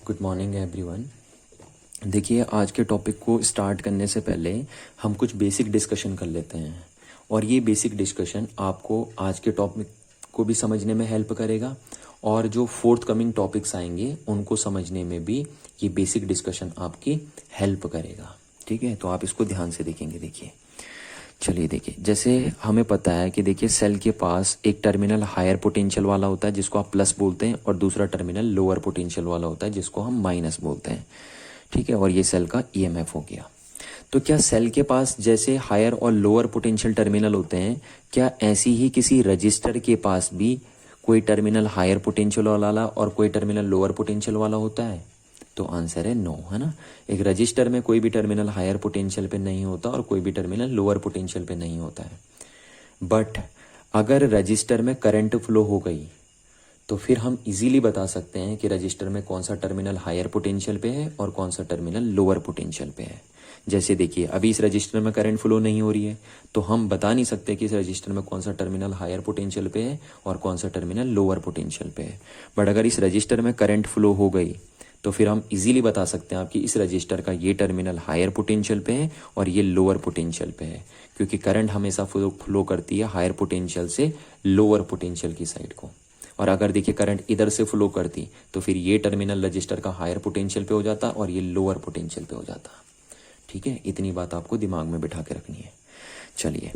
Good morning everyone. देखिए, आज के टॉपिक को स्टार्ट करने से पहले हम कुछ बेसिक डिस्कशन कर लेते हैं और ये बेसिक डिस्कशन आपको आज के टॉपिक को भी समझने में हेल्प करेगा और जो फोर्थ कमिंग टॉपिक्स आएंगे उनको समझने में भी ये बेसिक डिस्कशन आपकी हेल्प करेगा। ठीक है, तो आप इसको ध्यान से देखेंगे। देखिए, चलिए देखिए, जैसे हमें पता है कि देखिए सेल के पास एक टर्मिनल हायर पोटेंशियल वाला होता है जिसको आप प्लस बोलते हैं और दूसरा टर्मिनल लोअर पोटेंशियल वाला होता है जिसको हम माइनस बोलते हैं। ठीक है, और ये सेल का ईएमएफ हो गया। तो क्या सेल के पास जैसे हायर और लोअर पोटेंशियल टर्मिनल होते हैं, क्या ऐसी ही किसी रजिस्टर के पास भी कोई टर्मिनल हायर पोटेंशियल वाला और कोई टर्मिनल लोअर पोटेंशियल वाला होता है? तो आंसर है नो, है ना। एक रजिस्टर में कोई भी टर्मिनल हायर पोटेंशियल पे नहीं होता और कोई भी टर्मिनल लोअर पोटेंशियल पे नहीं होता है। बट अगर रजिस्टर में करंट फ्लो हो गई तो फिर हम इजीली बता सकते हैं कि रजिस्टर में कौन सा टर्मिनल हायर पोटेंशियल पे है और कौन सा टर्मिनल लोअर पोटेंशियल पे है। जैसे देखिए, अभी इस रजिस्टर में करंट फ्लो नहीं हो रही है तो हम बता नहीं सकते कि इस रजिस्टर में कौन सा टर्मिनल हायर पोटेंशियल पे है और कौन सा टर्मिनल लोअर पोटेंशियल पे है। बट अगर इस रजिस्टर में करंट फ्लो हो गई तो फिर हम इजीली बता सकते हैं आपकी इस रजिस्टर का ये टर्मिनल हायर पोटेंशियल पे है और ये लोअर पोटेंशियल पे है, क्योंकि करंट हमेशा फ्लो करती है हायर पोटेंशियल से लोअर पोटेंशियल की साइड को। और अगर देखिए करंट इधर से फ्लो करती तो फिर ये टर्मिनल रजिस्टर का हायर पोटेंशियल पे हो जाता और ये लोअर पोटेंशियल पे हो जाता। ठीक है, इतनी बात आपको दिमाग में बिठा के रखनी है। चलिए,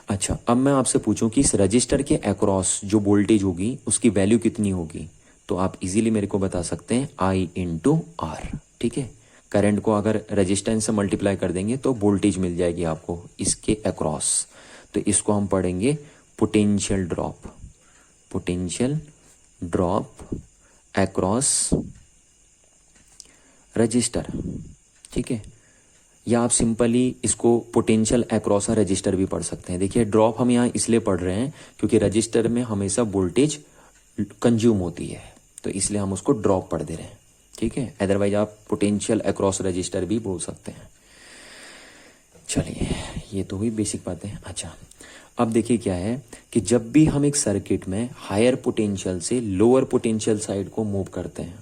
अच्छा, अब मैं आपसे पूछूं कि इस रजिस्टर के अक्रॉस जो वोल्टेज होगी उसकी वैल्यू कितनी होगी, तो आप इजीली मेरे को बता सकते हैं I इंटू आर। ठीक है, करंट को अगर रेजिस्टेंस से मल्टीप्लाई कर देंगे तो वोल्टेज मिल जाएगी आपको इसके अक्रॉस। तो इसको हम पढ़ेंगे potential drop, potential drop across register. ठीक है, या आप सिंपली इसको पोटेंशियल अक्रॉस रजिस्टर भी पढ़ सकते हैं। देखिए, ड्रॉप हम यहाँ इसलिए पढ़ रहे हैं क्योंकि रजिस्टर में हमेशा वोल्टेज कंज्यूम होती है, तो इसलिए हम उसको ड्रॉप पढ़ दे रहे हैं। ठीक है, अदरवाइज आप पोटेंशियल अक्रॉस रजिस्टर भी बोल सकते हैं। चलिए, ये तो हुई बेसिक बातें। अच्छा, अब देखिए क्या है कि जब भी हम एक सर्किट में हायर पोटेंशियल से लोअर पोटेंशियल साइड को मूव करते हैं,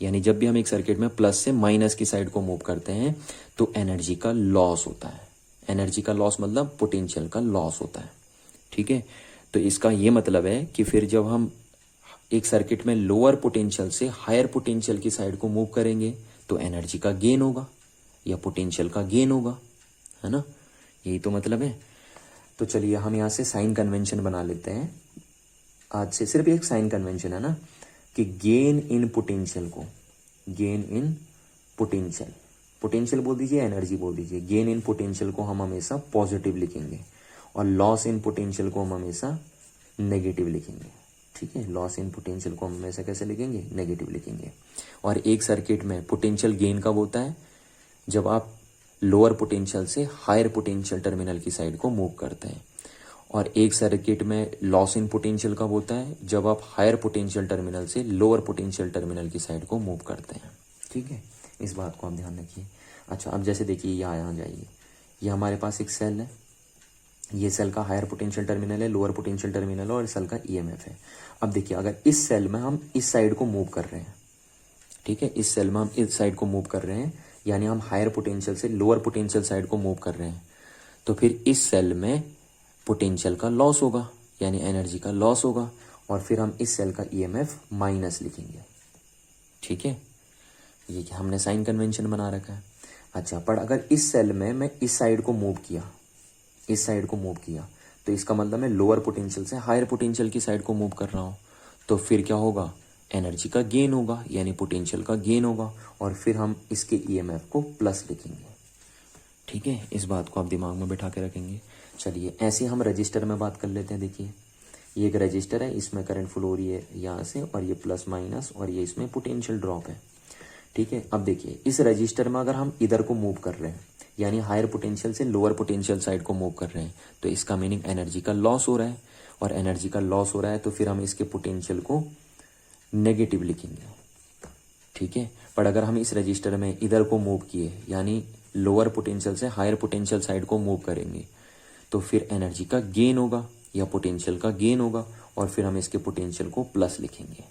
यानी जब भी हम एक सर्किट में प्लस से माइनस की साइड को मूव करते हैं तो एनर्जी का लॉस होता है। एनर्जी का लॉस मतलब पोटेंशियल का लॉस होता है। ठीक है, तो इसका ये मतलब है कि फिर जब हम एक सर्किट में लोअर पोटेंशियल से हायर पोटेंशियल की साइड को मूव करेंगे तो एनर्जी का गेन होगा या पोटेंशियल का गेन होगा, है ना। यही तो मतलब है। तो चलिए, हम यहां से साइन कन्वेंशन बना लेते हैं। आज से सिर्फ एक साइन कन्वेंशन है ना कि गेन इन पोटेंशियल को, गेन इन पोटेंशियल, पोटेंशियल बोल दीजिए, एनर्जी बोल दीजिए, गेन इन पोटेंशियल को हम हमेशा पॉजिटिव लिखेंगे और लॉस इन पोटेंशियल को हम हमेशा नेगेटिव लिखेंगे। ठीक है, लॉस इन पोटेंशियल को हम हमेशा कैसे लिखेंगे? नेगेटिव लिखेंगे। और एक सर्किट में पोटेंशियल गेन कब होता है? जब आप लोअर पोटेंशियल से हायर पोटेंशियल टर्मिनल की साइड को मूव करते हैं। और एक सर्किट में लॉस इन पोटेंशियल कब होता है? जब आप हायर पोटेंशियल टर्मिनल से लोअर पोटेंशियल टर्मिनल की साइड को मूव करते हैं। ठीक है, इस बात को आप ध्यान रखिए। अच्छा, अब जैसे देखिए, यहाँ जाइए, ये हमारे पास एक सेल है, ये सेल का हायर पोटेंशियल टर्मिनल है, लोअर पोटेंशियल टर्मिनल है और सेल का ईएमएफ है। अब देखिए, अगर इस सेल में हम इस साइड को मूव कर रहे हैं, ठीक है, इस सेल में हम इस साइड को मूव कर रहे हैं, यानी हम हायर पोटेंशियल से लोअर पोटेंशियल साइड को मूव कर रहे हैं, तो फिर इस सेल में पोटेंशियल का लॉस होगा, यानी एनर्जी का लॉस होगा, और फिर हम इस सेल का ईएमएफ माइनस लिखेंगे। ठीक है, ये क्या हमने साइन कन्वेंशन बना रखा है। अच्छा, पर अगर इस सेल में मैं इस साइड को मूव किया, इस साइड को मूव किया, तो इसका मतलब मैं लोअर पोटेंशियल से हायर पोटेंशियल की साइड को मूव कर रहा हूं, तो फिर क्या होगा? एनर्जी का गेन होगा, यानी पोटेंशियल का गेन होगा, और फिर हम इसके ईएमएफ को प्लस लिखेंगे। ठीक है, इस बात को आप दिमाग में बैठा के रखेंगे। चलिए, ऐसे हम रजिस्टर में बात कर लेते हैं। देखिए, ये एक रजिस्टर है, इसमें करंट फ्लो हो रही है यहाँ से, और ये प्लस माइनस, और ये इसमें पोटेंशियल ड्रॉप है। ठीक है, अब देखिए, इस रजिस्टर में अगर हम इधर को मूव कर रहे हैं, यानी हायर पोटेंशियल से लोअर पोटेंशियल साइड को मूव कर रहे हैं, तो इसका मीनिंग एनर्जी का लॉस हो रहा है, और एनर्जी का लॉस हो रहा है तो फिर हम इसके पोटेंशियल को नेगेटिव लिखेंगे। ठीक है, पर अगर हम इस रजिस्टर में इधर को मूव किए, यानी लोअर पोटेंशियल से हायर पोटेंशियल साइड को मूव करेंगे, तो फिर एनर्जी का गेन होगा या पोटेंशियल का गेन होगा, और फिर हम इसके पोटेंशियल को प्लस लिखेंगे।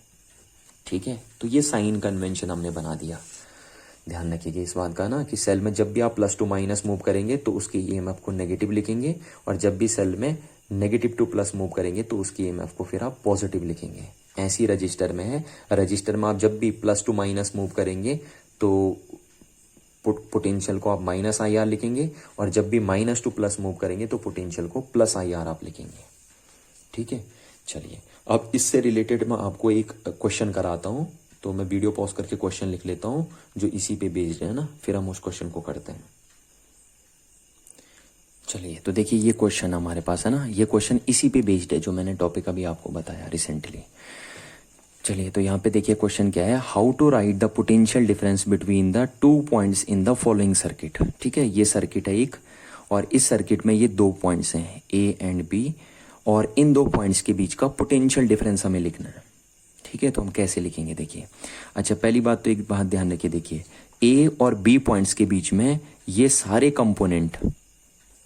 ठीक है, तो ये साइन कन्वेंशन हमने बना दिया। ध्यान रखिएगा इस बात का ना कि सेल में जब भी आप प्लस टू माइनस मूव करेंगे तो उसकी ईएमएफ को नेगेटिव लिखेंगे, और जब भी सेल में नेगेटिव टू प्लस मूव करेंगे तो उसकी ईएमएफ को फिर आप पॉजिटिव लिखेंगे। ऐसी रजिस्टर में है। रजिस्टर में आप जब भी प्लस टू माइनस मूव करेंगे तो पोटेंशियल को आप माइनस आई आर लिखेंगे, और जब भी माइनस टू प्लस मूव करेंगे तो पोटेंशियल को प्लस आई आर आप लिखेंगे। ठीक है, चलिए अब इससे रिलेटेड मैं आपको एक क्वेश्चन कराता हूं, तो मैं वीडियो पॉज करके क्वेश्चन लिख लेता हूं जो इसी पे बेस्ड है ना, फिर हम उस क्वेश्चन को करते हैं। चलिए तो देखिए ये क्वेश्चन हमारे पास है ना, ये क्वेश्चन इसी पे बेस्ड है जो मैंने टॉपिक अभी आपको बताया रिसेंटली। चलिए तो यहाँ पे देखिए क्वेश्चन क्या है, how to write the potential difference between the 2 points in the following circuit. ठीक है, ये सर्किट है एक, और इस सर्किट में ये 2 पॉइंट्स हैं ए एंड बी, और इन 2 पॉइंट्स के बीच का पोटेंशियल डिफरेंस हमें लिखना है। ठीक है, तो हम कैसे लिखेंगे देखिए। अच्छा, पहली बात तो एक बात ध्यान रखिए, देखिए ए और बी पॉइंट्स के बीच में ये सारे कंपोनेंट,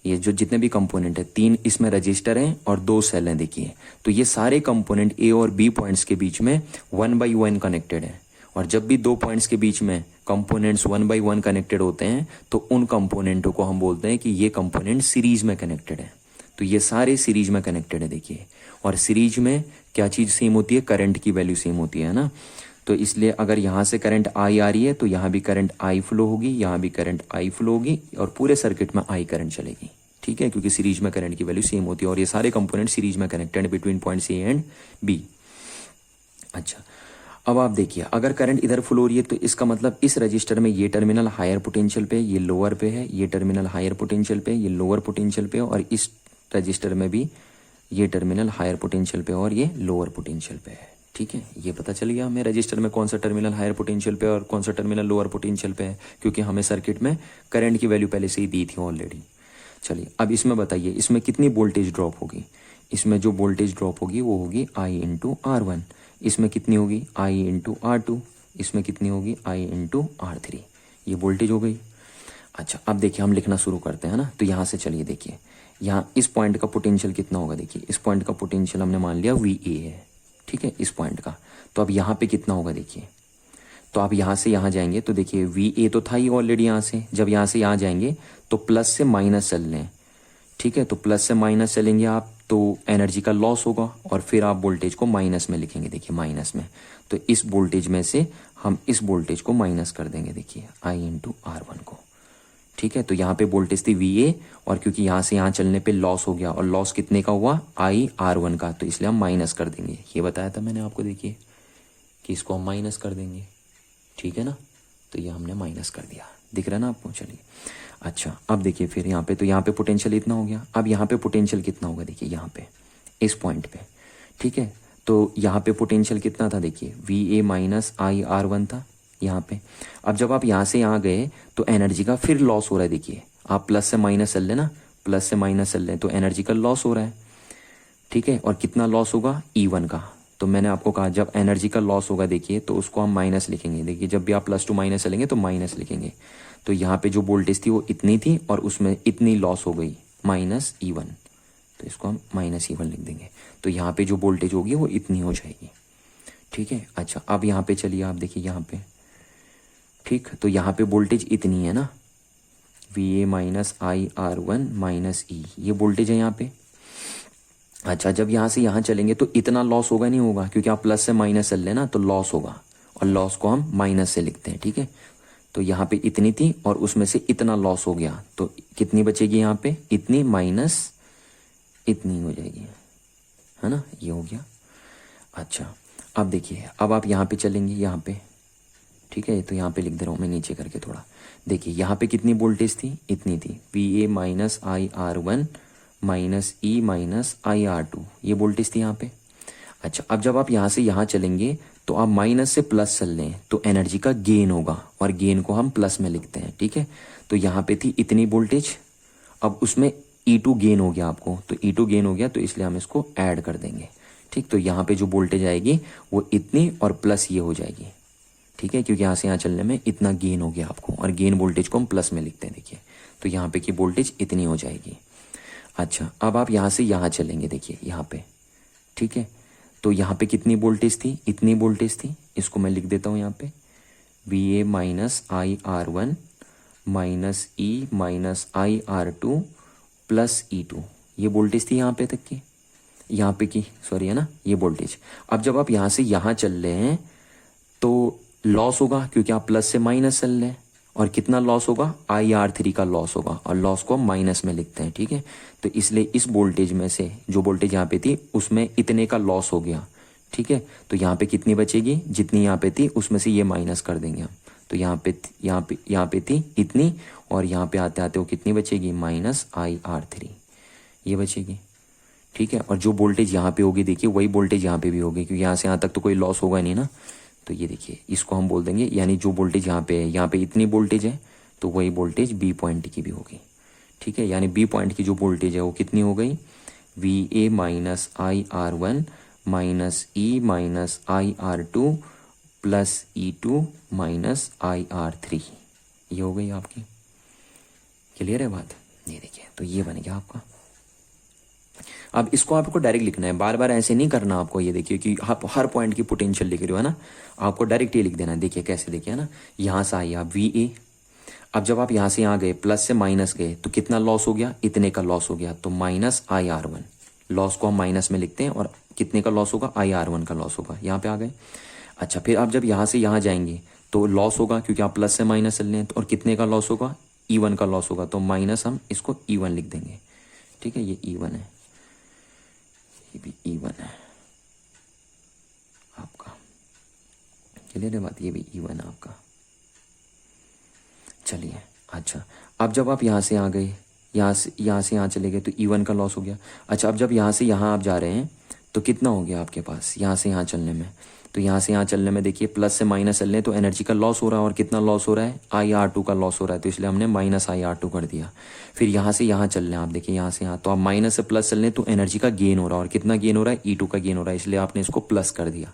ये जो जितने भी कंपोनेंट है, 3 इसमें रजिस्टर हैं और 2 सेल हैं देखिए, तो ये सारे कंपोनेंट ए और बी पॉइंट्स के बीच में 1 by 1 कनेक्टेड है। और जब भी 2 पॉइंट्स के बीच में कंपोनेंट्स 1 by 1 कनेक्टेड होते हैं तो उन कंपोनेंटों को हम बोलते हैं कि ये कंपोनेंट सीरीज में कनेक्टेड है। तो ये सारे सीरीज में कनेक्टेड है देखिए, और सीरीज में क्या चीज सेम होती है, करंट की वैल्यू सेम होती है ना। तो इसलिए अगर यहाँ से करंट आई आ रही है तो यहाँ भी करंट आई फ्लो होगी, यहाँ भी करंट आई फ्लो होगी, और पूरे सर्किट में आई करंट चलेगी। ठीक है, क्योंकि सीरीज में करंट की वैल्यू सेम होती है, और ये सारे कंपोनेंट सीरीज में connected between points A and B. अच्छा, अब आप देखिए अगर करंट इधर फ्लो हो रही है तो इसका मतलब इस रजिस्टर में ये टर्मिनल हायर पोटेंशियल पे, ये लोअर पे है, ये टर्मिनल हायर पोटेंशियल पे, ये लोअर पोटेंशियल पे, और इस रजिस्टर में भी ये टर्मिनल हायर पोटेंशियल पे और ये लोअर पोटेंशियल पे है। ठीक है, ये पता चल गया हमें रजिस्टर में कौन सा टर्मिनल हायर पोटेंशियल पे और कौन सा टर्मिनल लोअर पोटेंशियल पे है, क्योंकि हमें सर्किट में करंट की वैल्यू पहले से ही दी थी ऑलरेडी। चलिए अब इसमें बताइए इसमें कितनी वोल्टेज ड्रॉप होगी। इसमें जो वोल्टेज ड्रॉप होगी वो होगी आई इंटू आर वन। इसमें कितनी होगी, आई इंटू आर टू। इसमें कितनी होगी, आई इंटू आर थ्री। ये वोल्टेज हो गई। अच्छा, अब देखिए हम लिखना शुरू करते हैं ना, तो यहाँ से चलिए देखिए, यहाँ इस पॉइंट का पोटेंशियल कितना होगा, देखिए इस पॉइंट का पोटेंशियल हमने मान लिया वी ए है। ठीक है, इस पॉइंट का, तो अब यहाँ पे कितना होगा देखिए, तो आप यहाँ से यहाँ जाएंगे तो देखिए वी ए तो था ही ऑलरेडी, यहाँ से जब यहाँ से यहाँ जाएंगे तो प्लस से माइनस चल लें। ठीक है, तो प्लस से माइनस चलेंगे आप तो एनर्जी का लॉस होगा, और फिर आप वोल्टेज को माइनस में लिखेंगे देखिए, माइनस में, तो इस वोल्टेज में से हम इस वोल्टेज को माइनस कर देंगे देखिए आई इंटू आर वन को। ठीक है, तो यहाँ पे वोल्टेज थी वी ए, और क्योंकि यहाँ से यहाँ चलने पे लॉस हो गया, और लॉस कितने का हुआ, आई आर वन का, तो इसलिए हम माइनस कर देंगे। ये बताया था मैंने आपको देखिए कि इसको हम माइनस कर देंगे। ठीक है ना, तो ये हमने माइनस कर दिया, दिख रहा है ना आपको। चलिए अच्छा, अब देखिए फिर यहाँ पे, तो यहाँ पे पोटेंशियल इतना हो गया। अब यहाँ पे पोटेंशियल कितना होगा देखिए, यहाँ पे इस पॉइंट पे। ठीक है, तो यहाँ पे पोटेंशियल कितना था देखिए, we A minus I R one था यहाँ पे। अब जब आप यहाँ से यहाँ गए तो एनर्जी का फिर लॉस हो रहा है देखिए, आप प्लस से माइनस चल लेना, प्लस से माइनस चल लें तो एनर्जी का लॉस हो रहा है। ठीक है, और कितना लॉस होगा, ई वन का। तो मैंने आपको कहा जब एनर्जी का लॉस होगा देखिए तो उसको हम माइनस लिखेंगे। देखिए जब भी आप प्लस टू माइनस चलेंगे तो माइनस लिखेंगे। तो यहाँ पे जो वोल्टेज थी वो इतनी थी और उसमें इतनी लॉस हो गई, माइनस ई वन, तो इसको हम माइनस ई वन लिख देंगे। तो यहाँ पे जो वोल्टेज होगी वो इतनी हो जाएगी। ठीक है, अच्छा अब यहाँ पे चलिए आप देखिए यहाँ पे, ठीक, तो यहाँ पे वोल्टेज इतनी है ना, V A minus I R one minus E, ये वोल्टेज है यहाँ पे। अच्छा, जब यहाँ से यहाँ चलेंगे तो इतना लॉस होगा नहीं होगा, क्योंकि आप प्लस से माइनस चल लेना तो लॉस होगा, और लॉस को हम माइनस से लिखते हैं। ठीक है, तो यहाँ पे इतनी थी और उसमें से इतना लॉस हो गया, तो कितनी बचेगी यहाँ पे, इतनी माइनस इतनी हो जाएगी, है ना, ये हो गया। अच्छा, अब देखिए अब आप यहाँ पे चलेंगे यहाँ पे। ठीक है, तो यहाँ पे लिख दे रहा हूँ मैं नीचे करके थोड़ा। देखिए यहाँ पे कितनी वोल्टेज थी, इतनी थी, V A minus I R one minus E minus I R two, ये वोल्टेज थी यहाँ पे। अच्छा, अब जब आप यहाँ से यहाँ चलेंगे तो आप माइनस से प्लस चल लें तो एनर्जी का गेन होगा, और गेन को हम प्लस में लिखते हैं। ठीक है, तो यहाँ पे थी इतनी वोल्टेज, अब उसमें ई टू गेन हो गया आपको, तो ई टू गेन हो गया तो इसलिए हम इसको ऐड कर देंगे। ठीक, तो यहाँ पे जो वोल्टेज आएगी वो इतनी और प्लस ये हो जाएगी। ठीक है, क्योंकि यहाँ से यहाँ चलने में इतना गेन हो गया आपको, और गेन वोल्टेज को हम प्लस में लिखते हैं देखिए, तो यहाँ पे की वोल्टेज इतनी हो जाएगी। अच्छा, अब आप यहाँ से यहाँ चलेंगे देखिए यहाँ पे। ठीक है, तो यहाँ पे कितनी वोल्टेज थी, इतनी वोल्टेज थी, इसको मैं लिख देता हूँ यहाँ पे VA minus IR1 minus E minus IR2 plus E2, ये वोल्टेज थी यहाँ पे तक की, यहाँ पे की सॉरी है ना, ये वोल्टेज। अब जब आप यहाँ से यहाँ चल रहे हैं तो लॉस होगा, क्योंकि आप प्लस से माइनस चल रहे हैं, और कितना लॉस होगा, IR3 का लॉस होगा, और लॉस को हम माइनस में लिखते हैं, ठीक है। तो इसलिए इस वोल्टेज में से जो वोल्टेज यहाँ पे थी उसमें इतने का लॉस हो गया, ठीक है। तो यहाँ पे कितनी बचेगी, जितनी यहाँ पे थी उसमें से ये माइनस कर देंगे हम। तो यहाँ पे थी इतनी, और यहाँ पे आते आते वो कितनी बचेगी, माइनस IR3, ये बचेगी, ठीक है। और जो वोल्टेज यहाँ पे होगी देखिए वही वोल्टेज यहाँ पे भी होगी, क्योंकि यहाँ से यहाँ तक तो कोई लॉस होगा नहीं ना। तो ये देखिए इसको हम बोल देंगे, यानी जो वोल्टेज यहाँ पे है, यहाँ पे इतनी वोल्टेज है तो वही वोल्टेज बी पॉइंट की भी होगी, ठीक है। यानी बी पॉइंट की जो वोल्टेज है वो कितनी हो गई, VA minus IR1 minus E minus IR2 plus E2 minus IR3, ये हो गई आपकी। क्लियर है बात, ये देखिए तो ये बन गया आपका। अब इसको आपको डायरेक्ट लिखना है, बार बार ऐसे नहीं करना आपको। ये देखिए कि आप हर पॉइंट की पोटेंशियल लिख रहे हो है ना, आपको डायरेक्ट ये लिख देना है। देखिए कैसे, देखिए है ना, यहाँ से आई आप VA, अब जब आप यहाँ से यहाँ गए प्लस से माइनस गए तो कितना लॉस हो गया, इतने का लॉस हो गया, तो माइनस IR1, लॉस को हम माइनस में लिखते हैं, और कितने का लॉस होगा, IR1 का लॉस होगा, यहाँ पे आ गए। अच्छा फिर आप जब यहाँ से यहाँ जाएंगे तो लॉस होगा, क्योंकि आप प्लस से माइनस चल रहे हैं, और कितने का लॉस होगा, E1 का लॉस होगा, तो माइनस हम इसको E1 लिख देंगे, ठीक है। ये E1 है, ये भी E1 है आपका, क्लियर है बात, ये भी E1 है आपका। चलिए अच्छा, अब जब आप यहाँ से यहाँ गए, यहाँ से यहाँ चले गए तो E1 का लॉस हो गया। अच्छा अब जब यहाँ से यहाँ आप जा रहे हैं तो कितना हो गया आपके पास, यहाँ से यहाँ चलने में, तो यहाँ से यहाँ चलने में देखिए प्लस से माइनस चल रहे हैं तो एनर्जी का लॉस हो रहा है, और कितना लॉस हो रहा है, IR2 का लॉस हो रहा है, तो इसलिए हमने माइनस IR2 कर दिया। फिर यहाँ से यहाँ चल रहे हैं आप, देखिए यहाँ से यहाँ, तो आप माइनस से प्लस चल रहे हैं तो एनर्जी का गेन हो रहा है, और कितना गेन हो रहा है, E2 का गेन हो रहा है, इसलिए आपने इसको प्लस कर दिया,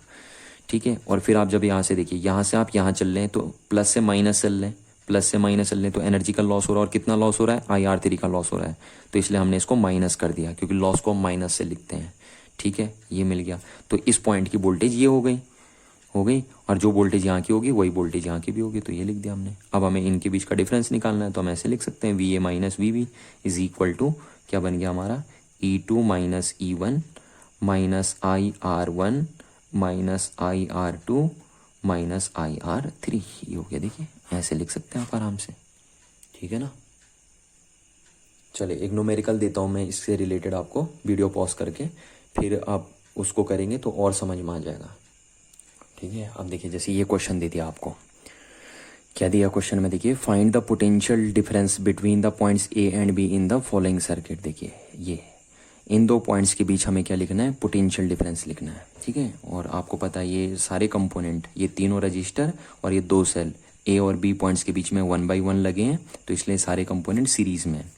ठीक है। और फिर आप जब यहाँ से देखिए, यहाँ से आप यहाँ चल रहे हैं तो प्लस से माइनस चल रहे हैं, प्लस से माइनस चल रहे हैं तो एनर्जी का लॉस हो रहा है, और कितना लॉस हो रहा है, IR3 का लॉस हो रहा है, तो इसलिए हमने इसको माइनस कर दिया, क्योंकि लॉस को हम माइनस से लिखते हैं, ठीक है। ये मिल गया, तो इस पॉइंट की वोल्टेज ये हो गई, और जो वोल्टेज यहाँ की होगी वही वोल्टेज यहाँ की भी होगी, तो ये लिख दिया हमने। अब हमें इनके बीच का डिफरेंस निकालना है, तो हम ऐसे लिख सकते हैं VA minus VB is equal to, क्या बन गया हमारा, E2 minus E1 minus IR1 minus IR2 minus IR3, ये हो गया। देखिए ऐसे लिख सकते हैं आप आराम से, ठीक है ना। चलिए एक न्यूमेरिकल देता हूँ मैं इससे रिलेटेड आपको, वीडियो पॉज करके फिर आप उसको करेंगे तो और समझ में आ जाएगा, ठीक है। अब देखिए जैसे ये क्वेश्चन दे दिया आपको, क्या दिया क्वेश्चन में, देखिए find the potential difference between the points A and B in the following circuit. देखिए ये इन दो पॉइंट्स के बीच हमें क्या लिखना है, पोटेंशियल डिफरेंस लिखना है, ठीक है। और आपको पता है ये सारे कंपोनेंट, ये तीनों रजिस्टर और ये दो सेल A और B पॉइंट्स के बीच में 1 by 1 लगे हैं, तो इसलिए सारे कंपोनेंट सीरीज में है।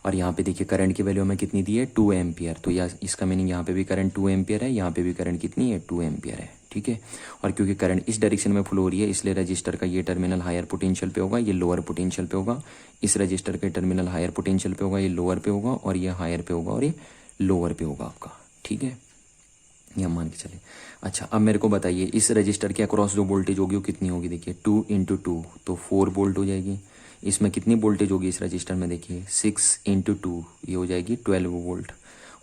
और यहाँ पे देखिए करंट की वैल्यू हमें कितनी दी है, 2 एम्पियर, तो या इसका मीनिंग यहाँ पे भी करंट 2 एम्पियर है, यहाँ पे भी करंट कितनी है, 2 एम्पियर है, ठीक है। और क्योंकि करंट इस डायरेक्शन में फ्लो हो रही है, इसलिए रजिस्टर का ये टर्मिनल हायर पोटेंशियल पे होगा, ये लोअर पोटेंशियल पे होगा। इस रजिस्टर के टर्मिनल हायर पोटेंशियल पे होगा, ये लोअर पे होगा, और ये हायर पे होगा, और ये लोअर पे होगा आपका, ठीक है। ये हम मान के चले। अच्छा अब मेरे को बताइए इस रजिस्टर के अक्रॉस जो वोल्टेज होगी वो कितनी होगी, देखिए 2 × 2 तो 4 वोल्ट हो जाएगी। इसमें कितनी वोल्टेज होगी इस रजिस्टर में, देखिए 6 × 2 ये हो जाएगी 12 वोल्ट।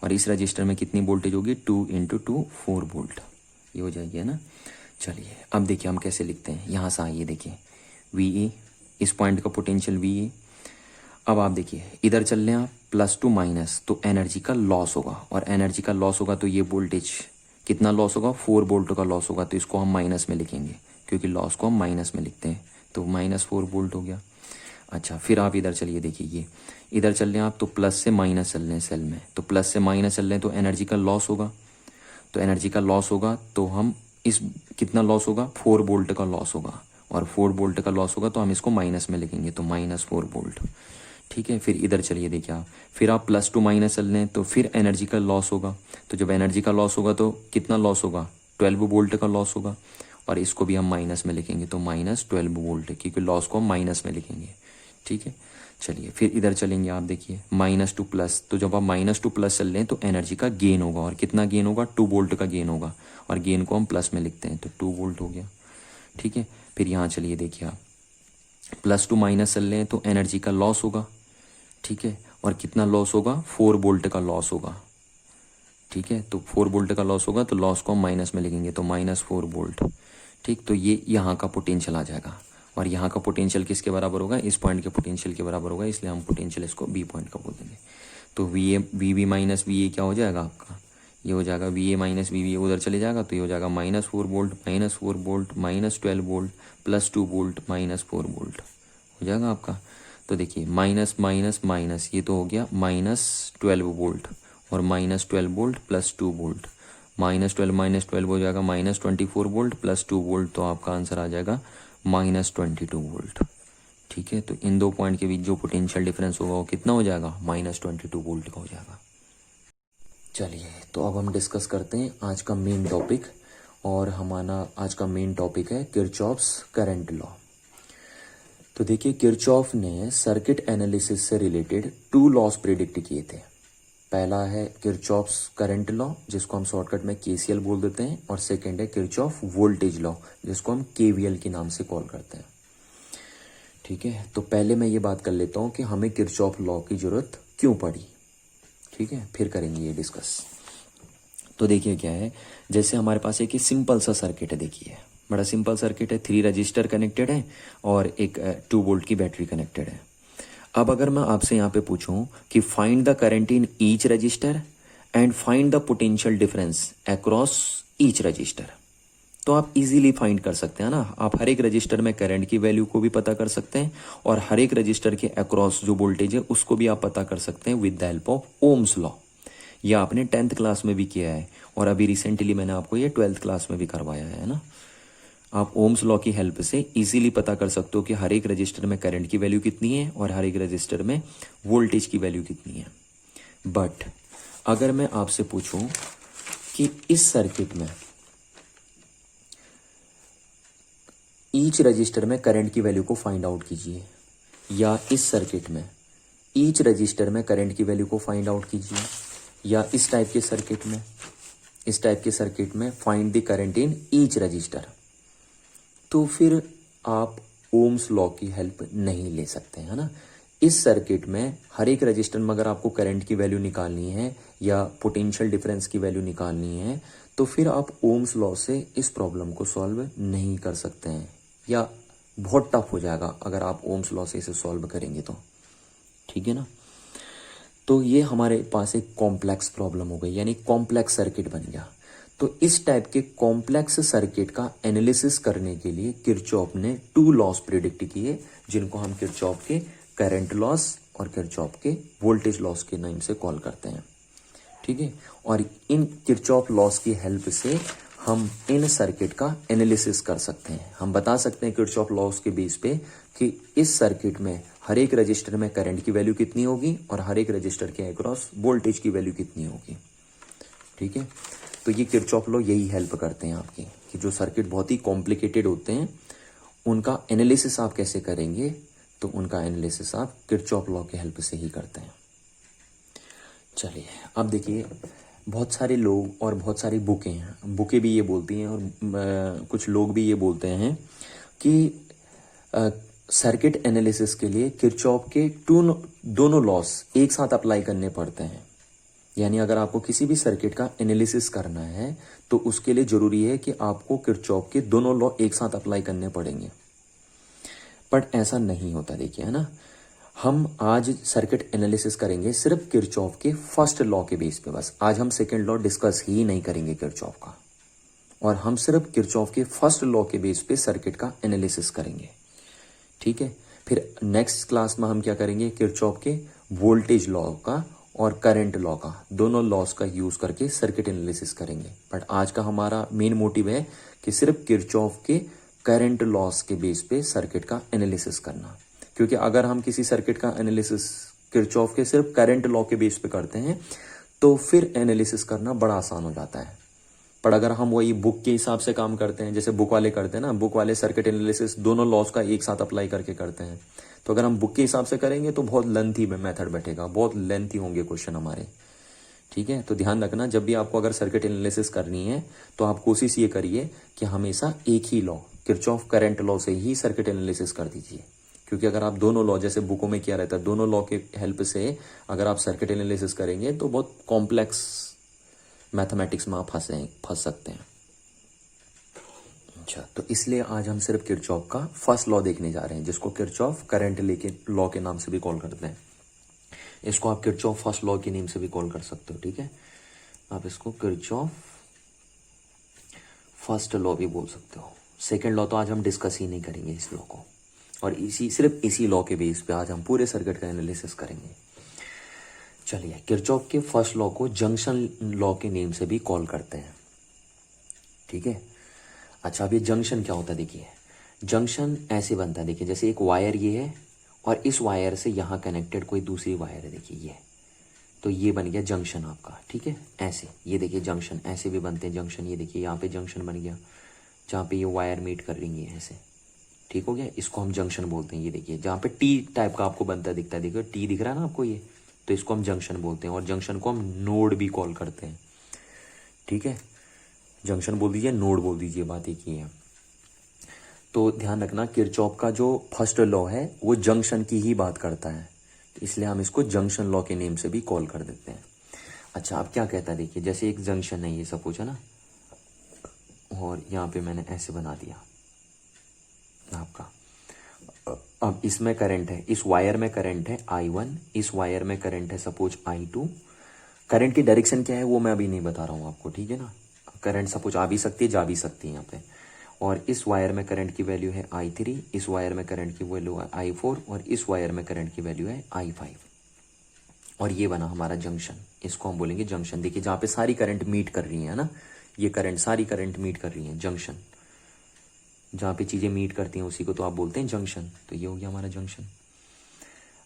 और इस रजिस्टर में कितनी वोल्टेज होगी, 2 × 2 4 वोल्ट, ये हो जाएगी, है ना। चलिए अब देखिए हम कैसे लिखते हैं, यहाँ से आइए देखिए VA, इस पॉइंट का पोटेंशियल VA। अब आप देखिए इधर चल रहे हैं आप प्लस टू माइनस, तो एनर्जी का लॉस होगा, और एनर्जी का लॉस होगा तो ये वोल्टेज कितना लॉस होगा, 4 वोल्ट का लॉस होगा, तो इसको हम माइनस में लिखेंगे, क्योंकि लॉस को हम माइनस में लिखते हैं, तो -4 वोल्ट हो गया। अच्छा फिर आप इधर चलिए, देखिए ये इधर चल रहे हैं आप तो प्लस से माइनस चल रहे हैं सेल में, तो प्लस से माइनस चल रहे हैं तो एनर्जी का लॉस होगा, तो एनर्जी का लॉस होगा तो हम इस कितना लॉस होगा, 4 वोल्ट का लॉस होगा, और 4 वोल्ट का लॉस होगा तो हम इसको माइनस में लिखेंगे, तो -4 वोल्ट, ठीक है। फिर इधर चलिए देखिए आप, फिर आप प्लस टू माइनस चल रहे हैं तो फिर एनर्जी का लॉस होगा, तो जब एनर्जी का लॉस होगा तो कितना लॉस होगा, 12 वोल्ट का लॉस होगा, और इसको भी हम माइनस में लिखेंगे, तो -12 वोल्ट, क्योंकि लॉस को हम माइनस में लिखेंगे, ठीक है। चलिए फिर इधर चलेंगे आप, देखिए माइनस टू प्लस, तो जब आप माइनस टू प्लस चल रहे हैं तो एनर्जी का गेन होगा, और कितना गेन होगा, 2 वोल्ट का गेन होगा, और गेन को हम प्लस में लिखते हैं तो 2 वोल्ट हो गया। ठीक है, फिर यहाँ चलिए देखिए आप, प्लस टू माइनस चल रहे हैं तो एनर्जी का लॉस होगा। ठीक है, और कितना लॉस होगा, 4 वोल्ट का लॉस होगा। ठीक है, तो 4 वोल्ट का लॉस होगा तो लॉस को हम माइनस में लिखेंगे तो -4 वोल्ट। ठीक, तो ये यहाँ का पोटेंशियल आ जाएगा, और यहाँ का पोटेंशियल किसके बराबर होगा, इस पॉइंट के पोटेंशियल के बराबर होगा, इसलिए हम पोटेंशियल इसको बी पॉइंट का बोल देंगे। तो V B minus V A क्या हो जाएगा आपका, ये हो जाएगा V A minus V V उधर चले जाएगा, तो ये हो जाएगा -4 volt -4 volt -12 volt +2 volt -4 volt हो जाएगा आपका। तो देखिए माइनस माइनस माइनस, ये तो हो गया -12 वोल्ट, और -12 वोल्ट +2 वोल्ट, -12 हो जाएगा -24 वोल्ट +2 वोल्ट, तो आपका आंसर आ जाएगा -22 वोल्ट। ठीक है, तो इन दो पॉइंट के बीच जो पोटेंशियल डिफरेंस होगा वो कितना हो जाएगा, -22 वोल्ट का हो जाएगा। चलिए, तो अब हम डिस्कस करते हैं आज का मेन टॉपिक, और हमारा आज का मेन टॉपिक है किरचॉफ्स करंट लॉ। तो देखिए, किरचॉफ ने सर्किट एनालिसिस से रिलेटेड 2 लॉस प्रिडिक्ट किए थे। पहला है किरचॉफ्स करंट लॉ, जिसको हम शॉर्टकट में केसीएल बोल देते हैं, और सेकंड है किरचॉफ वोल्टेज लॉ, जिसको हम केवीएल के नाम से कॉल करते हैं। ठीक है, तो पहले मैं ये बात कर लेता हूँ कि हमें किरचॉफ लॉ की जरूरत क्यों पड़ी। ठीक है, फिर करेंगे ये डिस्कस। तो देखिए क्या है, जैसे हमारे पास एक सिंपल सा सर्किट है, देखिए बड़ा सिंपल सर्किट है, 3 रजिस्टर कनेक्टेड है और एक 2 वोल्ट की बैटरी कनेक्टेड है। अब अगर मैं आपसे यहाँ पे पूछूं कि find the current in each register and find the potential difference across each resistor, तो आप इजीली फाइंड कर सकते हैं ना। आप हर एक रजिस्टर में करंट की वैल्यू को भी पता कर सकते हैं, और हर एक रजिस्टर के अक्रॉस जो वोल्टेज है उसको भी आप पता कर सकते हैं with the help of Ohm's law. यह आपने 10th क्लास में भी किया है, और अभी रिसेंटली मैंने आपको ये 12th क्लास में भी करवाया है ना। आप ओम्स लॉ की हेल्प से इजीली पता कर सकते हो कि हर एक रजिस्टर में करंट की वैल्यू कितनी है और हर एक रजिस्टर में वोल्टेज की वैल्यू कितनी है। बट अगर मैं आपसे पूछूं कि इस सर्किट में ईच रजिस्टर में करंट की वैल्यू को फाइंड आउट कीजिए, या इस सर्किट में ईच रजिस्टर में करंट की वैल्यू को फाइंड आउट कीजिए, या इस टाइप के सर्किट में find the current in each register, तो फिर आप ओम्स लॉ की हेल्प नहीं ले सकते, है ना। इस सर्किट में हर एक रजिस्टर में अगर आपको करंट की वैल्यू निकालनी है या पोटेंशियल डिफरेंस की वैल्यू निकालनी है, तो फिर आप ओम्स लॉ से इस प्रॉब्लम को सॉल्व नहीं कर सकते हैं, या बहुत टफ हो जाएगा अगर आप ओम्स लॉ से इसे सॉल्व करेंगे तो। ठीक है ना, तो ये हमारे पास एक कॉम्प्लेक्स प्रॉब्लम हो गई, यानी कॉम्प्लेक्स सर्किट बन गया। तो इस टाइप के कॉम्प्लेक्स सर्किट का एनालिसिस करने के लिए किरचॉफ ने 2 लॉस प्रिडिक्ट किए, जिनको हम किरचॉफ के करंट लॉस और किरचॉफ के वोल्टेज लॉस के नाम से कॉल करते हैं। ठीक है, और इन किरचॉफ लॉस की हेल्प से हम इन सर्किट का एनालिसिस कर सकते हैं। हम बता सकते हैं किरचॉफ लॉस के बेस पे कि इस सर्किट में हर एक रजिस्टर में करंट की वैल्यू कितनी होगी और हर एक रजिस्टर के अक्रॉस वोल्टेज की वैल्यू कितनी होगी। ठीक है, तो ये किरचॉफ लॉ यही हेल्प करते हैं आपकी, कि जो सर्किट बहुत ही कॉम्प्लिकेटेड होते हैं उनका एनालिसिस आप कैसे करेंगे, तो उनका एनालिसिस आप किरचॉफ लॉ की हेल्प से ही करते हैं। चलिए, अब देखिए, बहुत सारे लोग और बहुत सारी बुकें भी ये बोलती हैं, और कुछ लोग भी ये बोलते हैं कि सर्किट एनालिसिस के लिए किरचॉफ के दोनों लॉस एक साथ अप्लाई करने पड़ते हैं। यानी अगर आपको किसी भी सर्किट का एनालिसिस करना है तो उसके लिए जरूरी है कि आपको किरचॉफ के दोनों लॉ एक साथ अप्लाई करने पड़ेंगे, बट ऐसा नहीं होता। देखिए, है ना, हम आज सर्किट एनालिसिस करेंगे सिर्फ किरचॉफ के फर्स्ट लॉ के बेस पे बस। आज हम सेकंड लॉ डिस्कस ही नहीं करेंगे किरचॉफ का, और हम सिर्फ किरचॉफ के फर्स्ट लॉ के बेस पे सर्किट का एनालिसिस करेंगे। ठीक है, फिर नेक्स्ट क्लास में हम क्या करेंगे, किरचॉफ के वोल्टेज लॉ का और करंट लॉ का, दोनों लॉस का यूज करके सर्किट एनालिसिस करेंगे। बट आज का हमारा मेन मोटिव है कि सिर्फ किरचॉफ के करंट लॉस के बेस पे सर्किट का एनालिसिस करना, क्योंकि अगर हम किसी सर्किट का एनालिसिस किरचॉफ के सिर्फ करंट लॉ के बेस पे करते हैं तो फिर एनालिसिस करना बड़ा आसान हो जाता है। पर अगर हम वही बुक के हिसाब से काम करते हैं, जैसे बुक वाले करते हैं ना, बुक वाले सर्किट एनालिसिस दोनों लॉस का एक साथ अप्लाई करके करते हैं, तो अगर हम बुक के हिसाब से करेंगे तो बहुत लेंथी मेथड बैठेगा, बहुत लेंथी होंगे क्वेश्चन हमारे। ठीक है, तो ध्यान रखना जब भी आपको अगर सर्किट एनालिसिस करनी है तो आप कोशिश ये करिए कि हमेशा एक ही लॉ, किरचॉफ करंट लॉ से ही सर्किट एनालिसिस कर दीजिए। क्योंकि अगर आप दोनों लॉ, जैसे बुकों में क्या रहता है, दोनों लॉ के हेल्प से अगर आप सर्किट एनालिसिस करेंगे तो बहुत कॉम्प्लेक्स मैथमेटिक्स में आप फंस सकते हैं। अच्छा, तो इसलिए आज हम सिर्फ किरचॉफ का फर्स्ट लॉ देखने जा रहे हैं, जिसको किरचॉफ करंट लॉ के नाम से भी कॉल करते हैं। इसको आप किरचॉफ फर्स्ट लॉ के नेम से भी कॉल कर सकते हो। ठीक है, आप इसको किरचॉफ फर्स्ट लॉ भी बोल सकते हो। सेकंड लॉ तो आज हम डिस्कस ही नहीं करेंगे इस लॉ को, और सिर्फ इसी लॉ के बेस पे आज हम पूरे सर्किट का एनालिसिस करेंगे। चलिए, किरचॉफ के फर्स्ट लॉ को जंक्शन लॉ के नेम से भी कॉल करते हैं। ठीक है, अच्छा, अब ये जंक्शन क्या होता है? देखिए, जंक्शन ऐसे बनता है, देखिए जैसे एक वायर ये है और इस वायर से यहाँ कनेक्टेड कोई दूसरी वायर है, देखिए ये, तो ये बन गया जंक्शन आपका। ठीक है, ऐसे ये देखिए जंक्शन ऐसे भी बनते हैं जंक्शन, ये देखिए यहाँ पे जंक्शन बन गया जहाँ पे ये वायर मीट कर रही है ऐसे। ठीक हो गया, इसको हम जंक्शन बोलते हैं। ये देखिए जहाँ पे टी टाइप का आपको बनता दिखता है, देखिए टी दिख रहा है ना आपको ये, तो इसको हम जंक्शन बोलते हैं, और जंक्शन को हम नोड भी कॉल करते हैं। ठीक है, जंक्शन बोल दीजिए, नोड बोल दीजिए, बात एक ही है। तो ध्यान रखना, किरचॉफ का जो फर्स्ट लॉ है वो जंक्शन की ही बात करता है, तो इसलिए हम इसको जंक्शन लॉ के नेम से भी कॉल कर देते हैं। अच्छा, अब क्या कहता है? देखिए जैसे एक जंक्शन है ये सपोज, है ना, और यहाँ पे मैंने ऐसे बना दिया आपका। अब इसमें करंट है, इस वायर में करंट है I1, इस वायर में करंट है सपोज I2। करंट की डायरेक्शन क्या है वो मैं अभी नहीं बता रहा हूँ आपको, ठीक है ना। करंट सपोज आ भी सकती है, जा भी सकती है यहाँ पे। और इस वायर में करंट की वैल्यू है I3, इस वायर में करंट की वैल्यू है I4, और इस वायर में करंट की वैल्यू है I5। और ये बना हमारा जंक्शन, इसको हम बोलेंगे जंक्शन। देखिए जहाँ पे सारी करंट मीट कर रही है ना, ये करंट, सारी करंट मीट कर रही है, जंक्शन। जहाँ पे चीजें मीट करती हैं उसी को तो आप बोलते हैं जंक्शन। तो ये हो गया हमारा जंक्शन।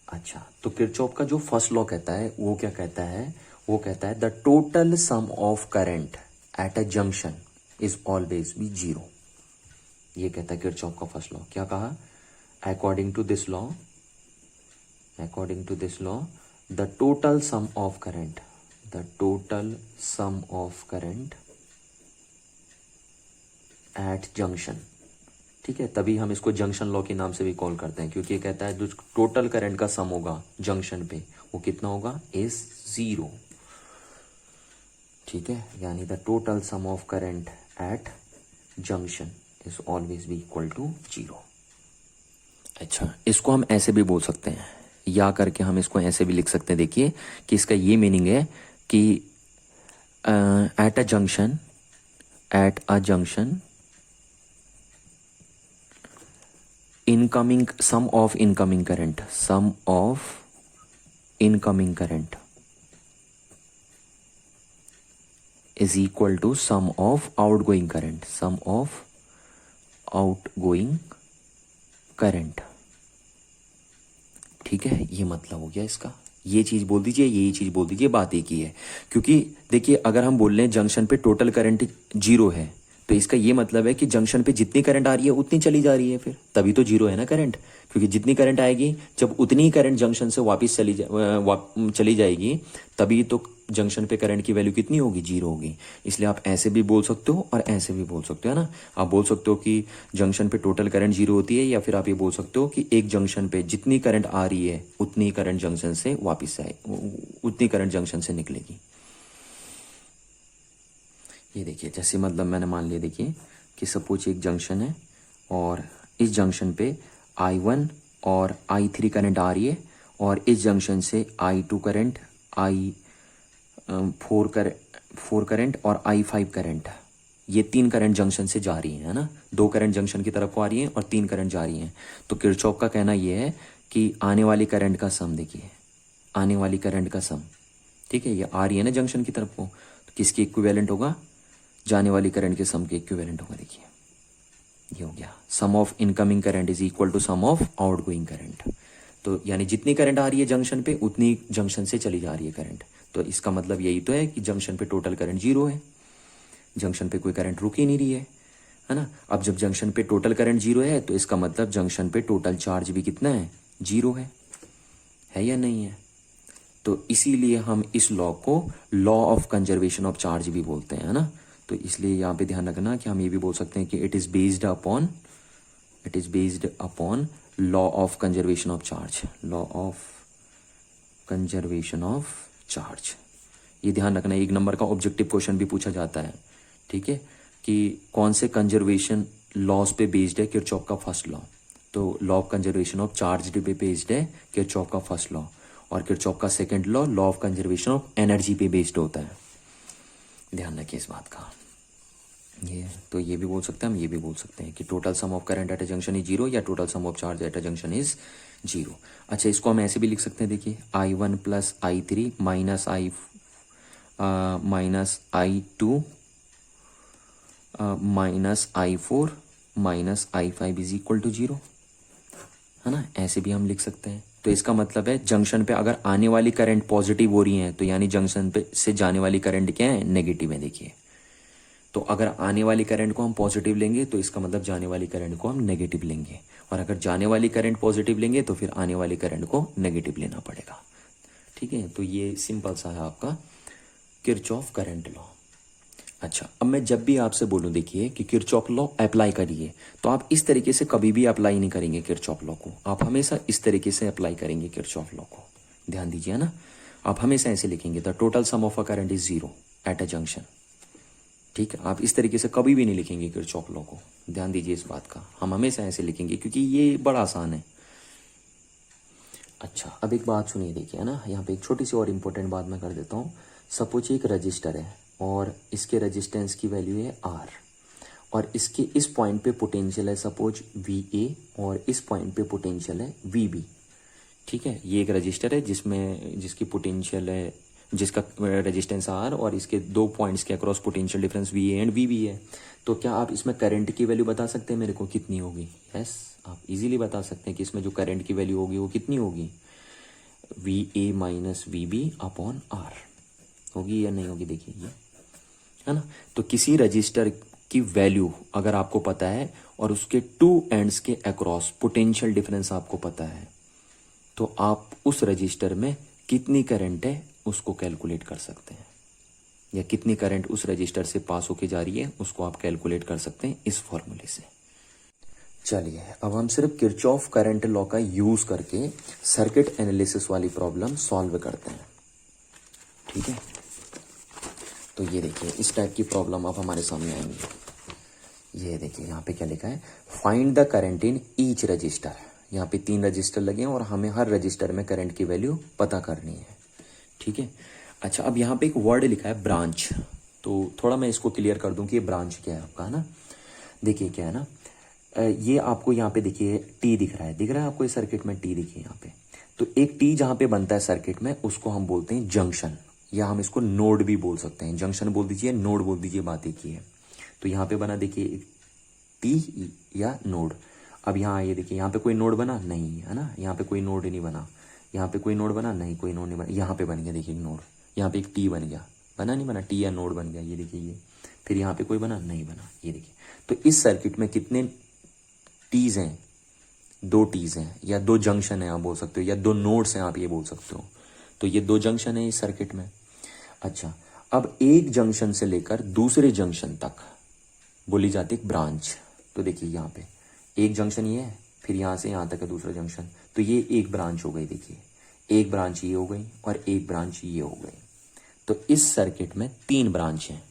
अच्छा, तो किरचॉफ का जो फर्स्ट लॉ कहता है वो क्या कहता है? वो कहता है the total sum of current at a junction is always be zero. ये कहता है किरचॉफ का फर्स्ट लॉ। क्या कहा? According to this law, according to this law the total sum of current, the total sum of current at junction. ठीक है, तभी हम इसको जंक्शन लॉ के नाम से भी कॉल करते हैं, क्योंकि ये कहता है जो टोटल करंट का सम होगा जंक्शन पे वो कितना होगा? Is zero. ठीक है, यानी the total sum of current at junction is always be equal to zero. अच्छा, इसको हम ऐसे भी बोल सकते हैं, या करके हम इसको ऐसे भी लिख सकते हैं। देखिए कि इसका ये मीनिंग है कि eight a junction, eight a junction incoming sum of incoming current, sum of incoming current is equal to sum of outgoing current, sum of outgoing current। ठीक है, ये मतलब हो गया इसका। ये चीज बोल दीजिए, यही चीज बोल दीजिए, बात एक ही है। क्योंकि देखिए अगर हम बोल रहे हैं जंक्शन पे टोटल करंट जीरो है, तो इसका ये मतलब है कि जंक्शन पे जितनी करंट आ रही है उतनी चली जा रही है, फिर तभी तो जीरो है ना करंट। क्योंकि जितनी करंट आएगी, जब उतनी ही करंट जंक्शन से वापस चली जाएगी, तभी तो जंक्शन पे करंट की वैल्यू कितनी होगी? जीरो होगी। इसलिए आप ऐसे भी बोल सकते हो और ऐसे भी बोल सकते हो, है ना। आप बोल सकते हो कि जंक्शन पे टोटल करंट जीरो होती है, या फिर आप ये बोल सकते हो कि एक जंक्शन पे जितनी करंट आ रही है उतनी करंट जंक्शन से वापस आए, उतनी करंट जंक्शन से निकलेगी। ये देखिए, जैसे मतलब मैंने मान लिया, देखिए कि सपोज एक जंक्शन है और इस जंक्शन पे I1 और I3 करंट आ रही है, और इस जंक्शन से I2 करंट, I4 करंट और I5 करंट, ये तीन करंट जंक्शन से जा रही है ना। दो करंट जंक्शन की तरफ को आ रही है और तीन करंट जा रही हैं। तो किरचॉफ का कहना ये है कि आने वाली करंट का सम, देखिए आने वाली करंट का सम, ठीक है, ये आ रही है ना जंक्शन की तरफ को, तो किसके इक्विवेलेंट होगा? जाने वाली करंट के सम के इक्विवेलेंट होगा। देखिए ये हो गया, sum of incoming current is equal to sum of outgoing current. तो यानी जितनी करंट आ रही है जंक्शन पे उतनी जंक्शन से चली जा रही है करंट। तो इसका मतलब यही तो है कि जंक्शन पे टोटल करंट जीरो है। जंक्शन पे कोई करंट रुक ही नहीं रही है ना। अब जब जंक्शन पे टोटल करंट 0 है तो इसका मतलब जंक्शन पे टोटल चार्ज भी कितना है, 0 है या नहीं है। तो इसीलिए हम इस लॉ को law of conservation of charge भी बोलते हैं, है ना। तो इसलिए यहाँ पे ध्यान रखना कि हम ये भी बोल सकते हैं कि it is based upon law of conservation of charge, law of conservation of charge. ये ध्यान रखना, 1 नंबर का ऑब्जेक्टिव क्वेश्चन भी पूछा जाता है, ठीक है, कि कौन से कंजर्वेशन लॉज पे बेस्ड है किरचॉफ का फर्स्ट लॉ। तो law of conservation of charge पे बेस्ड है किरचॉफ का फर्स्ट लॉ, और किरचॉफ का second law law of conservation of energy पे बेस्ड होता है। ध्यान रखिए इस बात का। ये तो ये भी बोल सकते हैं, हम ये भी बोल सकते हैं कि total sum of current at a junction is 0 या total sum of charge at a junction is 0। अच्छा, इसको हम ऐसे भी लिख सकते हैं, देखिए I1 plus I3 minus I2 minus I4 minus I5 is equal to 0, है ना। ऐसे भी हम लिख सकते हैं। तो इसका मतलब है जंक्शन पे अगर आने वाली करंट पॉजिटिव हो रही है तो यानी जंक्शन पे से जाने वाली करंट क्या है, नेगेटिव है। देखिए, तो अगर आने वाली करंट को हम पॉजिटिव लेंगे तो इसका मतलब जाने वाली करंट को हम नेगेटिव लेंगे, और अगर जाने वाली करंट पॉजिटिव लेंगे तो फिर आने वाली करंट को नेगेटिव लेना पड़ेगा, ठीक है। तो ये सिंपल सा है आपका किरचॉफ करंट लॉ। अच्छा, अब मैं जब भी आपसे बोलूं देखिए कि किरचॉफ लॉ अप्लाई करिए, तो आप इस तरीके से कभी भी अप्लाई नहीं करेंगे किरचॉफ लॉ को, आप हमेशा इस तरीके से अप्लाई करेंगे किरचॉफ लॉ को। ध्यान दीजिए ना, आप हमेशा ऐसे लिखेंगे the total sum of a current is 0 eight a junction, ठीक है। आप इस तरीके से कभी भी नहीं लिखेंगे किरचॉफ लॉ को, ध्यान दीजिए इस बात का। हम हमेशा ऐसे लिखेंगे क्योंकि ये बड़ा आसान है। अच्छा, अब एक बात सुनिए, देखिए, है ना, यहाँ पे एक छोटी सी और इम्पोर्टेंट बात मैं कर देता हूँ। सपोज एक रजिस्टर है और इसके रेजिस्टेंस की वैल्यू है R, और इसके इस पॉइंट पे पोटेंशियल है सपोज VA, और इस पॉइंट पे पोटेंशियल है VB, ठीक है। ये एक रजिस्टर है जिसकी पोटेंशियल है, जिसका रेजिस्टेंस R, और इसके 2 पॉइंट्स के across potential difference VA and VB है। तो क्या आप इसमें करंट की वैल्यू बता सकते हैं मेरे को कितनी होगी? यस, आप इजीली बता सकते हैं कि इसमें जो करंट की वैल्यू होगी वो कितनी होगी, VA minus VB upon R होगी या नहीं होगी, देखिए ये, है ना। तो किसी रजिस्टर की वैल्यू अगर आपको पता है और उसके 2 एंड्स के अक्रॉस पोटेंशियल डिफरेंस आपको पता है, तो आप उस रजिस्टर में कितनी करंट है उसको कैलकुलेट कर सकते हैं, या कितनी करंट उस रजिस्टर से पास होके जा रही है उसको आप कैलकुलेट कर सकते हैं इस फॉर्मूले से। चलिए, अब हम सिर्फ किरचॉफ करंट लॉ का यूज करके सर्किट एनालिसिस वाली प्रॉब्लम सॉल्व करते हैं, ठीक है। तो ये देखिए, इस टाइप की प्रॉब्लम अब हमारे सामने आएंगी। ये देखिए, यहाँ पे क्या लिखा है, find the current in each register. यहाँ पे 3 रजिस्टर लगे हैं और हमें हर रजिस्टर में करंट की वैल्यू पता करनी है, ठीक है। अच्छा, अब यहाँ पे एक वर्ड लिखा है ब्रांच, तो थोड़ा मैं इसको क्लियर कर दूं कि ये ब्रांच क्या है आपका, है ना। देखिए क्या है ना, ये आपको यहाँ पे देखिए T दिख रहा है आपको इस सर्किट में T दिखिए यहाँ पे। तो एक T जहाँ पे बनता है सर्किट में उसको हम बोलते हैं जंक्शन, या हम इसको नोड भी बोल सकते हैं। जंक्शन बोल दीजिए, नोड बोल दीजिए, बात एक ही है। तो यहाँ पे बना देखिए एक T या नोड। अब यहाँ ये देखिए, यहाँ पे कोई नोड बना नहीं है ना, यहाँ पे कोई नोड नहीं बना, यहाँ पे कोई नोड बना नहीं, कोई नोड नहीं बना, यहाँ पे बन गया देखिए नोड, यहाँ पे एक T बन गया, बना नहीं बना, T या नोड बन गया, ये देखिए ये। फिर यहाँ पे कोई बना नहीं बना, ये देखिए। तो इस सर्किट में कितने टीज हैं, 2 टीज हैं, या 2 जंक्शन है आप बोल सकते हो, या 2 नोड्स हैं आप ये बोल सकते हो। तो ये 2 जंक्शन है इस सर्किट में। अच्छा, अब एक जंक्शन से लेकर दूसरे जंक्शन तक बोली जाती है ब्रांच। तो देखिए यहाँ पे एक जंक्शन ये है, फिर यहाँ से यहाँ तक है दूसरा जंक्शन, तो ये एक ब्रांच हो गई। देखिए एक ब्रांच ये हो गई और एक ब्रांच ये हो गई। तो इस सर्किट में 3 ब्रांच हैं,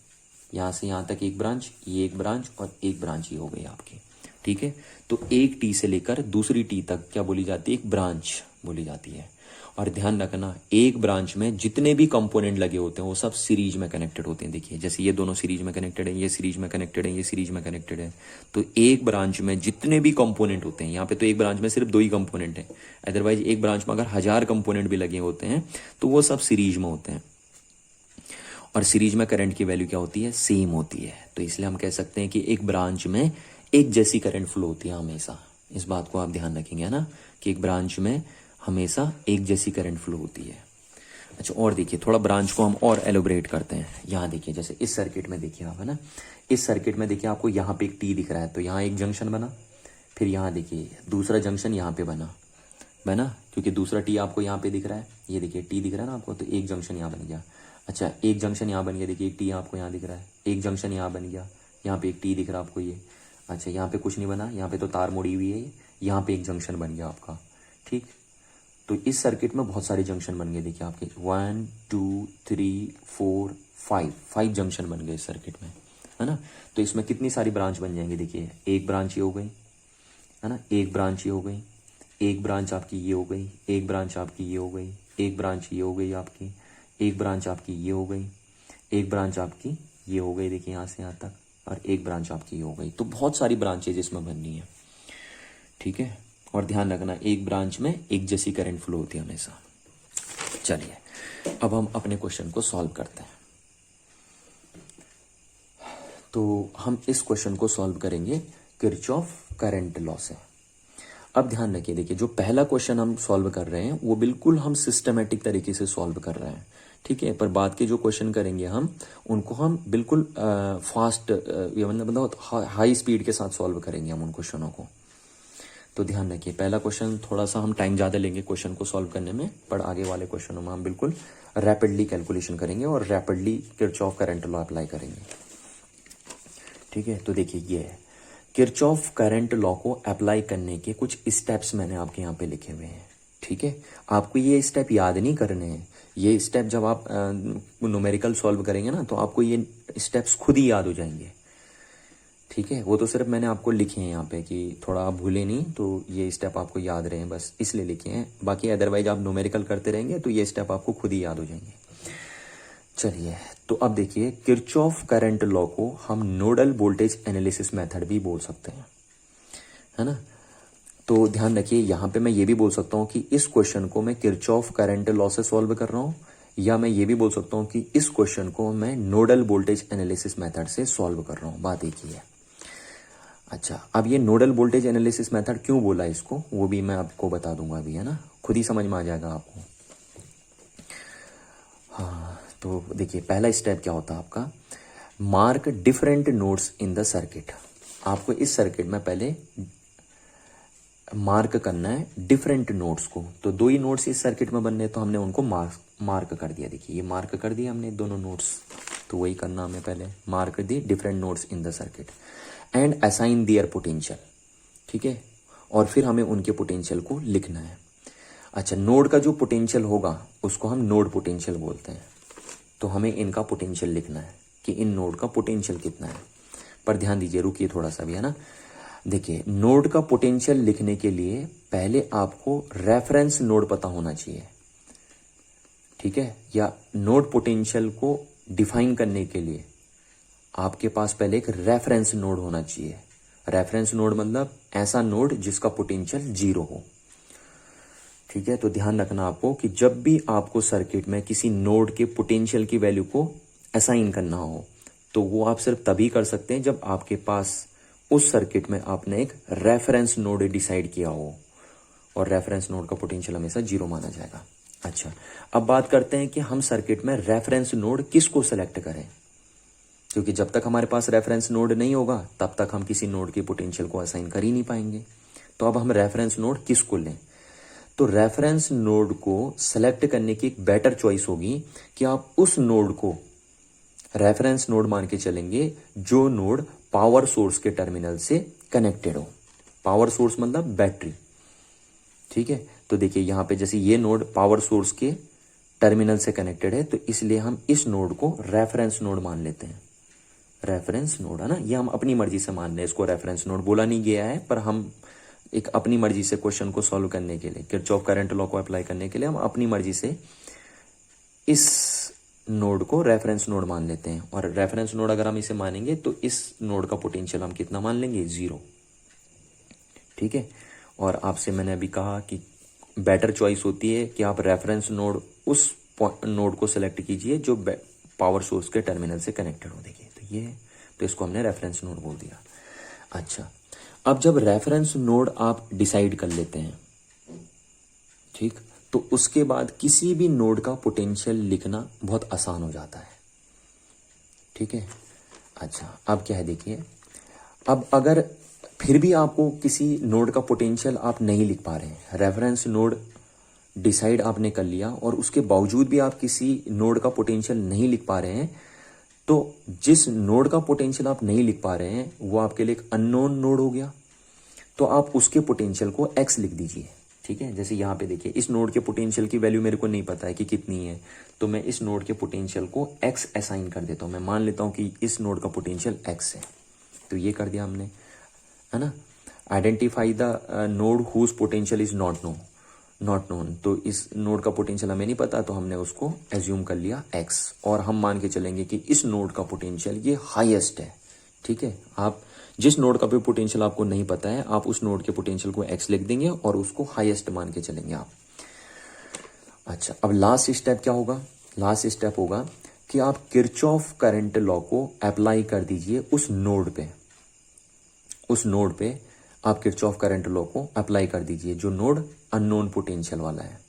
यहाँ से यहाँ तक एक ब्रांच, ये एक ब्रांच और एक ब्रांच ये हो गई आपकी, ठीक है। तो एक टी से लेकर दूसरी टी तक क्या बोली जाती है, एक ब्रांच बोली जाती है। और ध्यान रखना, एक ब्रांच में जितने भी कंपोनेंट लगे होते हैं वो सब सीरीज में कनेक्टेड होते हैं। देखिए जैसे ये दोनों सीरीज में कनेक्टेड है, ये सीरीज में कनेक्टेड है, ये सीरीज में कनेक्टेड है। तो एक ब्रांच में जितने भी कंपोनेंट होते हैं, यहाँ पे तो एक ब्रांच में सिर्फ 2 ही कंपोनेंट है, अदरवाइज एक ब्रांच में अगर 1000 कंपोनेंट भी लगे होते हैं तो वो सब सीरीज में होते हैं। और सीरीज में करंट की वैल्यू क्या होती है, सेम होती है। तो इसलिए हम कह सकते हैं कि एक ब्रांच में एक जैसी करंट फ्लो होती है हमेशा। इस बात को आप ध्यान रखेंगे, है ना, कि एक ब्रांच में हमेशा एक जैसी करंट फ्लो होती है। अच्छा, और देखिए थोड़ा ब्रांच को हम और एलोबरेट करते हैं। यहाँ देखिए जैसे इस सर्किट में देखिए आप, है ना, इस सर्किट में देखिए आपको यहाँ पे एक टी दिख रहा है, तो यहाँ एक जंक्शन बना, फिर यहाँ देखिए दूसरा जंक्शन यहाँ पे बना, क्योंकि दूसरा टी आपको यहाँ पे दिख रहा है, ये देखिए टी दिख रहा है ना आपको, तो एक जंक्शन यहाँ बन गया। अच्छा, एक जंक्शन यहाँ बन गया, देखिए एक टी आपको यहाँ दिख रहा है, एक जंक्शन यहाँ बन गया, यहाँ पे एक टी दिख रहा है आपको ये। अच्छा, यहाँ पे कुछ नहीं बना, यहाँ पे तो तार मुड़ी हुई है, यहाँ पे एक जंक्शन बन गया आपका। ठीक, तो इस सर्किट में बहुत सारे जंक्शन बन गए, देखिए आपके 1 2 3 4 5 जंक्शन बन गए इस सर्किट में, है ना। तो इसमें कितनी सारी ब्रांच बन जाएंगी, देखिए एक ब्रांच ये हो गई, है ना, एक ब्रांच ये हो गई, एक ब्रांच आपकी ये हो गई, एक ब्रांच आपकी ये हो गई, एक ब्रांच ये हो गई आपकी, एक ब्रांच आपकी ये हो गई, एक ब्रांच आपकी ये हो गई, देखिए यहाँ से यहाँ तक, और एक ब्रांच आपकी ये हो गई। तो बहुत सारी ब्रांचेज इसमें बननी है, ठीक है। और ध्यान रखना, एक ब्रांच में एक जैसी करंट फ्लो होती है हमेशा। चलिए अब हम अपने क्वेश्चन को सॉल्व करते हैं। तो हम इस क्वेश्चन को सॉल्व करेंगे किरचॉफ करंट लॉ से। अब ध्यान रखिए, देखिए जो पहला क्वेश्चन हम सॉल्व कर रहे हैं वो बिल्कुल हम सिस्टमेटिक तरीके से सॉल्व कर रहे हैं, ठीक है। पर बाद के जो क्वेश्चन करेंगे हम उनको हम बिल्कुल फास्ट, मतलब हाई स्पीड के साथ सॉल्व करेंगे हम उन क्वेश्चनों को। तो ध्यान रखिए, पहला क्वेश्चन थोड़ा सा हम टाइम ज़्यादा लेंगे क्वेश्चन को सॉल्व करने में, पर आगे वाले क्वेश्चनों में हम बिल्कुल रैपिडली कैलकुलेशन करेंगे और rapidly Kirchhoff current law apply करेंगे, ठीक है। तो देखिए ये है किरचॉफ करंट लॉ को अप्लाई करने के कुछ स्टेप्स मैंने आपके यहाँ पे लिखे हुए हैं, ठीक है। आपको ये स्टेप याद नहीं करने हैं, ये स्टेप जब आप न्यूमेरिकल सॉल्व करेंगे ना तो आपको ये स्टेप्स खुद ही याद हो जाएंगे, ठीक है। वो तो सिर्फ मैंने आपको लिखे हैं यहाँ पे कि थोड़ा आप भूले नहीं, तो ये स्टेप आपको याद रहे बस इसलिए लिखे हैं। बाकी अदरवाइज आप न्यूमेरिकल करते रहेंगे तो ये स्टेप आपको खुद ही याद हो जाएंगे। चलिए, तो अब देखिए किरचॉफ करंट लॉ को हम नोडल वोल्टेज एनालिसिस मेथड भी बोल सकते हैं, है ना। तो ध्यान रखिए, यहाँ पे मैं ये भी बोल सकता हूँ कि इस क्वेश्चन को मैं किरचॉफ करंट लॉ से सॉल्व कर रहा हूँ, या मैं ये भी बोल सकता हूँ कि इस क्वेश्चन को मैं नोडल वोल्टेज एनालिसिस मेथड से सॉल्व कर रहा हूँ, बात एक ही है। अच्छा, अब ये नोडल वोल्टेज एनालिसिस मेथड क्यों बोला इसको वो भी मैं आपको बता दूंगा अभी, है ना, खुद ही समझ में आ जाएगा आपको। हाँ, तो देखिए पहला स्टेप क्या होता है आपका, mark different nodes in the circuit. आपको इस सर्किट में पहले मार्क करना है डिफरेंट नोड्स को। तो दो ही नोड्स इस सर्किट में बनने, तो हमने उनको मार्क कर दिया। देखिए ये मार्क कर दिया हमने दोनों नोड्स, तो वही करना हमें पहले, mark the different nodes in the circuit and assign their potential, ठीक है। और फिर हमें उनके पोटेंशियल को लिखना है। अच्छा, नोड का जो पोटेंशियल होगा उसको हम नोड पोटेंशियल बोलते हैं, तो हमें इनका पोटेंशियल लिखना है कि इन नोड का पोटेंशियल कितना है। पर ध्यान दीजिए, रुकिए थोड़ा सा भी, है ना। देखिए नोड का पोटेंशियल लिखने के लिए पहले आपको रेफरेंस नोड पता होना चाहिए, ठीक है, या नोड पोटेंशियल को डिफाइन करने के लिए आपके पास पहले एक रेफरेंस नोड होना चाहिए। रेफरेंस नोड मतलब ऐसा नोड जिसका पोटेंशियल 0 हो, ठीक है। तो ध्यान रखना आपको कि जब भी आपको सर्किट में किसी नोड के पोटेंशियल की वैल्यू को असाइन करना हो तो वो आप सिर्फ तभी कर सकते हैं जब आपके पास उस सर्किट में आपने एक रेफरेंस नोड डिसाइड किया हो, और रेफरेंस नोड का पोटेंशियल हमेशा 0 माना जाएगा। अच्छा, अब बात करते हैं कि हम सर्किट में रेफरेंस नोड किसको सेलेक्ट करें, क्योंकि जब तक हमारे पास रेफरेंस नोड नहीं होगा तब तक हम किसी नोड के पोटेंशियल को असाइन कर ही नहीं पाएंगे। तो अब हम रेफरेंस नोड किसको लें, तो रेफरेंस नोड को सेलेक्ट करने की एक बेटर चॉइस होगी कि आप उस नोड को रेफरेंस नोड मान के चलेंगे जो नोड पावर सोर्स के टर्मिनल से कनेक्टेड हो। पावर सोर्स मतलब बैटरी, ठीक है। तो देखिए यहां पे जैसे ये नोड पावर सोर्स के टर्मिनल से कनेक्टेड है, तो इसलिए हम इस नोड को रेफरेंस नोड मान लेते हैं। रेफरेंस नोड, है ना, ये हम अपनी मर्जी से मान रहे हैं, इसको रेफरेंस नोड बोला नहीं गया है, पर हम एक अपनी मर्जी से क्वेश्चन को सॉल्व करने के लिए, किरचॉफ करंट लॉ को अप्लाई करने के लिए हम अपनी मर्जी से इस नोड को रेफरेंस नोड मान लेते हैं। और रेफरेंस नोड अगर हम इसे मानेंगे तो इस नोड का पोटेंशियल हम कितना मान लेंगे, 0, ठीक है। और आपसे मैंने अभी कहा कि बेटर चॉइस होती है कि आप रेफरेंस नोड उस नोड को सिलेक्ट कीजिए जो पावर सोर्स के टर्मिनल से कनेक्टेड हो। देखिए तो ये, तो इसको हमने रेफरेंस नोड बोल दिया। अच्छा, अब जब रेफरेंस नोड आप डिसाइड कर लेते हैं, ठीक, तो तो उसके बाद किसी भी नोड का पोटेंशियल लिखना बहुत आसान हो जाता है। ठीक है, अच्छा अब क्या है देखिए, अब अगर फिर भी आपको किसी नोड का पोटेंशियल आप नहीं लिख पा रहे हैं, रेफरेंस नोड डिसाइड आपने कर लिया और उसके बावजूद भी आप किसी नोड का पोटेंशियल नहीं लिख पा रहे हैं, तो जिस नोड का पोटेंशियल आप नहीं लिख पा रहे हैं वो आपके लिए एक अननोन नोड हो गया, तो आप उसके पोटेंशियल को x लिख दीजिए। ठीक है, जैसे यहाँ पे देखिए इस नोड के पोटेंशियल की वैल्यू मेरे को नहीं पता है कि कितनी है, तो मैं इस नोड के पोटेंशियल को x असाइन कर देता हूँ। मैं मान लेता हूँ कि इस नोड का पोटेंशियल x है, तो ये कर दिया हमने, है ना। Identify the node whose potential is not known, तो इस नोड का पोटेंशियल हमें नहीं पता, तो हमने उसको एज्यूम कर लिया x, और हम मान के चलेंगे कि इस नोड का पोटेंशियल ये हाईएस्ट है। ठीक है, आप जिस नोड का भी पोटेंशियल आपको नहीं पता है, आप उस नोड के पोटेंशियल को x लिख देंगे और उसको हाईएस्ट मान के चलेंगे आप। अच्छा, अब लास्ट स्टेप क्या होगा? लास्ट स्टेप होगा कि आप किरचॉफ करंट लॉ को अप्लाई कर दीजिए उस नोड पे। उस नोड पे आप किरचॉफ करंट लॉ को अप्लाई कर दीजिए जो नोड अननोन पोटेंशियल वाला है।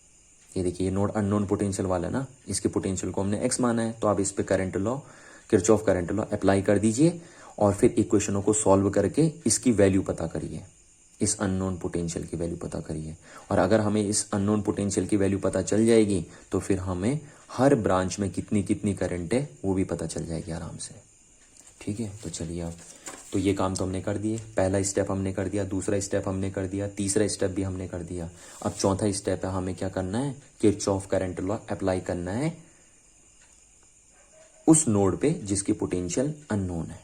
ये देखिए, ये नोड अननोन पोटेंशियल वाला है ना, इसके पोटेंशियल को हमने x माना है, तो आप इस पे current law, Kirchhoff current law apply कर दीजिए और फिर इक्वेशनों को सॉल्व करके इसकी वैल्यू पता करिए, इस अननोन पोटेंशियल की वैल्यू पता करिए। और अगर हमें इस अननोन पोटेंशियल की वैल्यू पता चल जाएगी तो फिर हमें हर ब्रांच में कितनी कितनी करंट है वो भी पता चल जाएगी आराम से। ठीक है, तो चलिए अब तो ये काम तो हमने कर दिए, पहला स्टेप हमने कर दिया, दूसरा स्टेप हमने कर दिया, तीसरा स्टेप भी हमने कर दिया। अब चौथा स्टेप है, हमें क्या करना है? किरचॉफ करंट लॉ अप्लाई करना है उस नोड पे जिसकी पोटेंशियल अननोन है।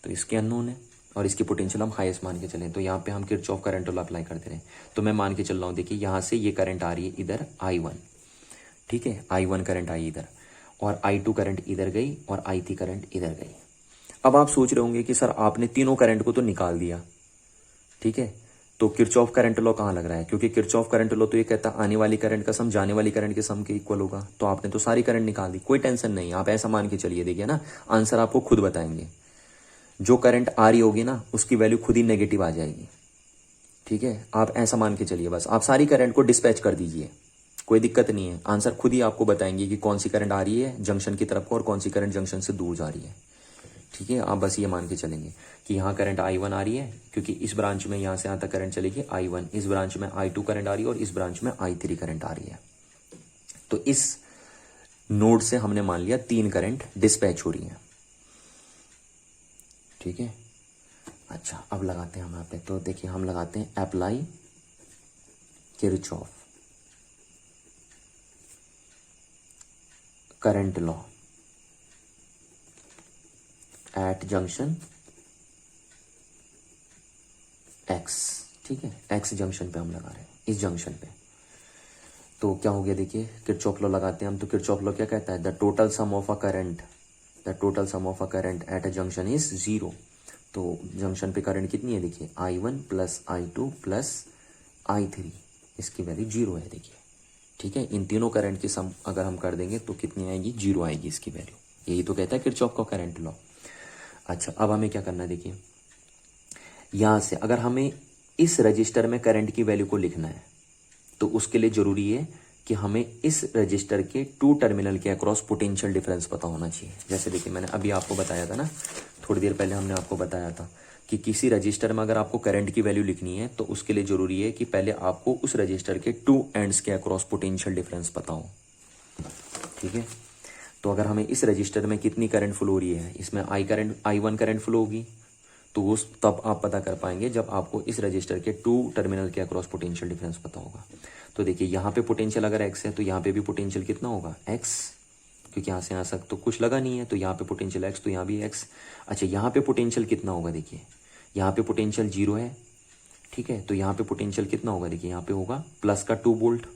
तो इसके अननोन है और इसकी पोटेंशियल हम हाईएस्ट मान के चलें, तो यहाँ पे हम किरचॉफ करंट लॉ अप्लाई करते रहे। तो मैं मान के चल रहा हूँ, देखिए यहाँ से ये करंट आ रही है इधर I1, ठीक है, I1 करंट आई इधर, और I2 करंट इधर गई और I3 करंट इधर गई। अब आप सोच रहे होंगे कि सर आपने तीनों करंट को तो निकाल दिया, ठीक है, तो किरचॉफ करंट लॉ कहाँ लग रहा है? क्योंकि किरचॉफ करंट लॉ तो ये कहता है आने वाली करंट का सम जाने वाली करंट के सम के इक्वल होगा, तो आपने तो सारी करंट निकाल दी। कोई टेंशन नहीं, आप ऐसा मान के चलिए, देखिए ना, आंसर आपको खुद बताएंगे। जो करंट आ रही होगी ना उसकी वैल्यू खुद ही नेगेटिव आ जाएगी। ठीक है, आप ऐसा मान के चलिए, बस आप सारी करंट को डिस्पैच कर दीजिए, कोई दिक्कत नहीं है, आंसर खुद ही आपको बताएंगे कि कौन सी करंट आ रही है जंक्शन की तरफ को और कौन सी करंट जंक्शन से दूर जा रही है। ठीक है, आप बस ये मान के चलेंगे कि यहाँ करंट I1 आ रही है, क्योंकि इस ब्रांच में यहाँ से यहाँ तक करंट चलेगी I1, इस ब्रांच में I2 करंट आ रही है और इस ब्रांच में I3 करंट आ रही है। तो इस नोड से हमने मान लिया 3 करंट डिस्पैच हो रही है। ठीक है, अच्छा अब लगाते हैं हम यहाँ पे, तो देखिए हम लगाते हैं apply Kirchhoff current law at junction X। ठीक है, X जंक्शन पे हम लगा रहे हैं, इस जंक्शन पे। तो क्या हो गया, देखिए किरचॉफ लॉ लगाते हैं हम, तो किरचॉफ लॉ क्या कहता है? The total sum of a current at a junction is 0। तो जंक्शन पे करंट कितनी है? देखिए I1 plus I2 plus I3, इसकी वैल्यू 0 है, देखिए। ठीक है, इन तीनों करंट की सम अगर हम कर देंगे तो कितनी आएगी? 0 आएगी इसकी वैल्यू। यही तो कहता है किरचॉफ का करंट लॉ। अच्छा, अब हमें क्या करना है, देखिए यहां से अगर हमें इस रजिस्टर में करंट की वैल्यू को लिखना है तो उसके लिए जरूरी है कि हमें इस रजिस्टर के 2 टर्मिनल के अक्रॉस पोटेंशियल डिफरेंस पता होना चाहिए। जैसे देखिए मैंने अभी आपको बताया था ना, थोड़ी देर पहले हमने आपको बताया था कि किसी रजिस्टर में अगर आपको करंट की वैल्यू लिखनी है तो उसके लिए जरूरी है कि पहले आपको उस रजिस्टर के 2 एंड्स के अक्रॉस पोटेंशियल डिफरेंस पता हो। ठीक है, तो अगर हमें इस रजिस्टर में कितनी करंट फ्लो हो रही है, इसमें I1 करंट फ्लो होगी, तो उस तब आप पता कर पाएंगे जब आपको इस रजिस्टर के 2 टर्मिनल के अक्रॉस पोटेंशियल डिफरेंस पता होगा। तो देखिए यहाँ पे पोटेंशियल अगर x है तो यहाँ पे भी पोटेंशियल कितना होगा? x, क्योंकि यहाँ से यहाँ तक तो कुछ लगा नहीं है, तो यहाँ पे पोटेंशियल x, तो यहाँ भी x। अच्छा, यहाँ पे पोटेंशियल कितना होगा? देखिए यहाँ पे पोटेंशियल 0 है, ठीक है, तो यहाँ पे पोटेंशियल कितना होगा? देखिए यहाँ पे होगा प्लस का 2 वोल्ट,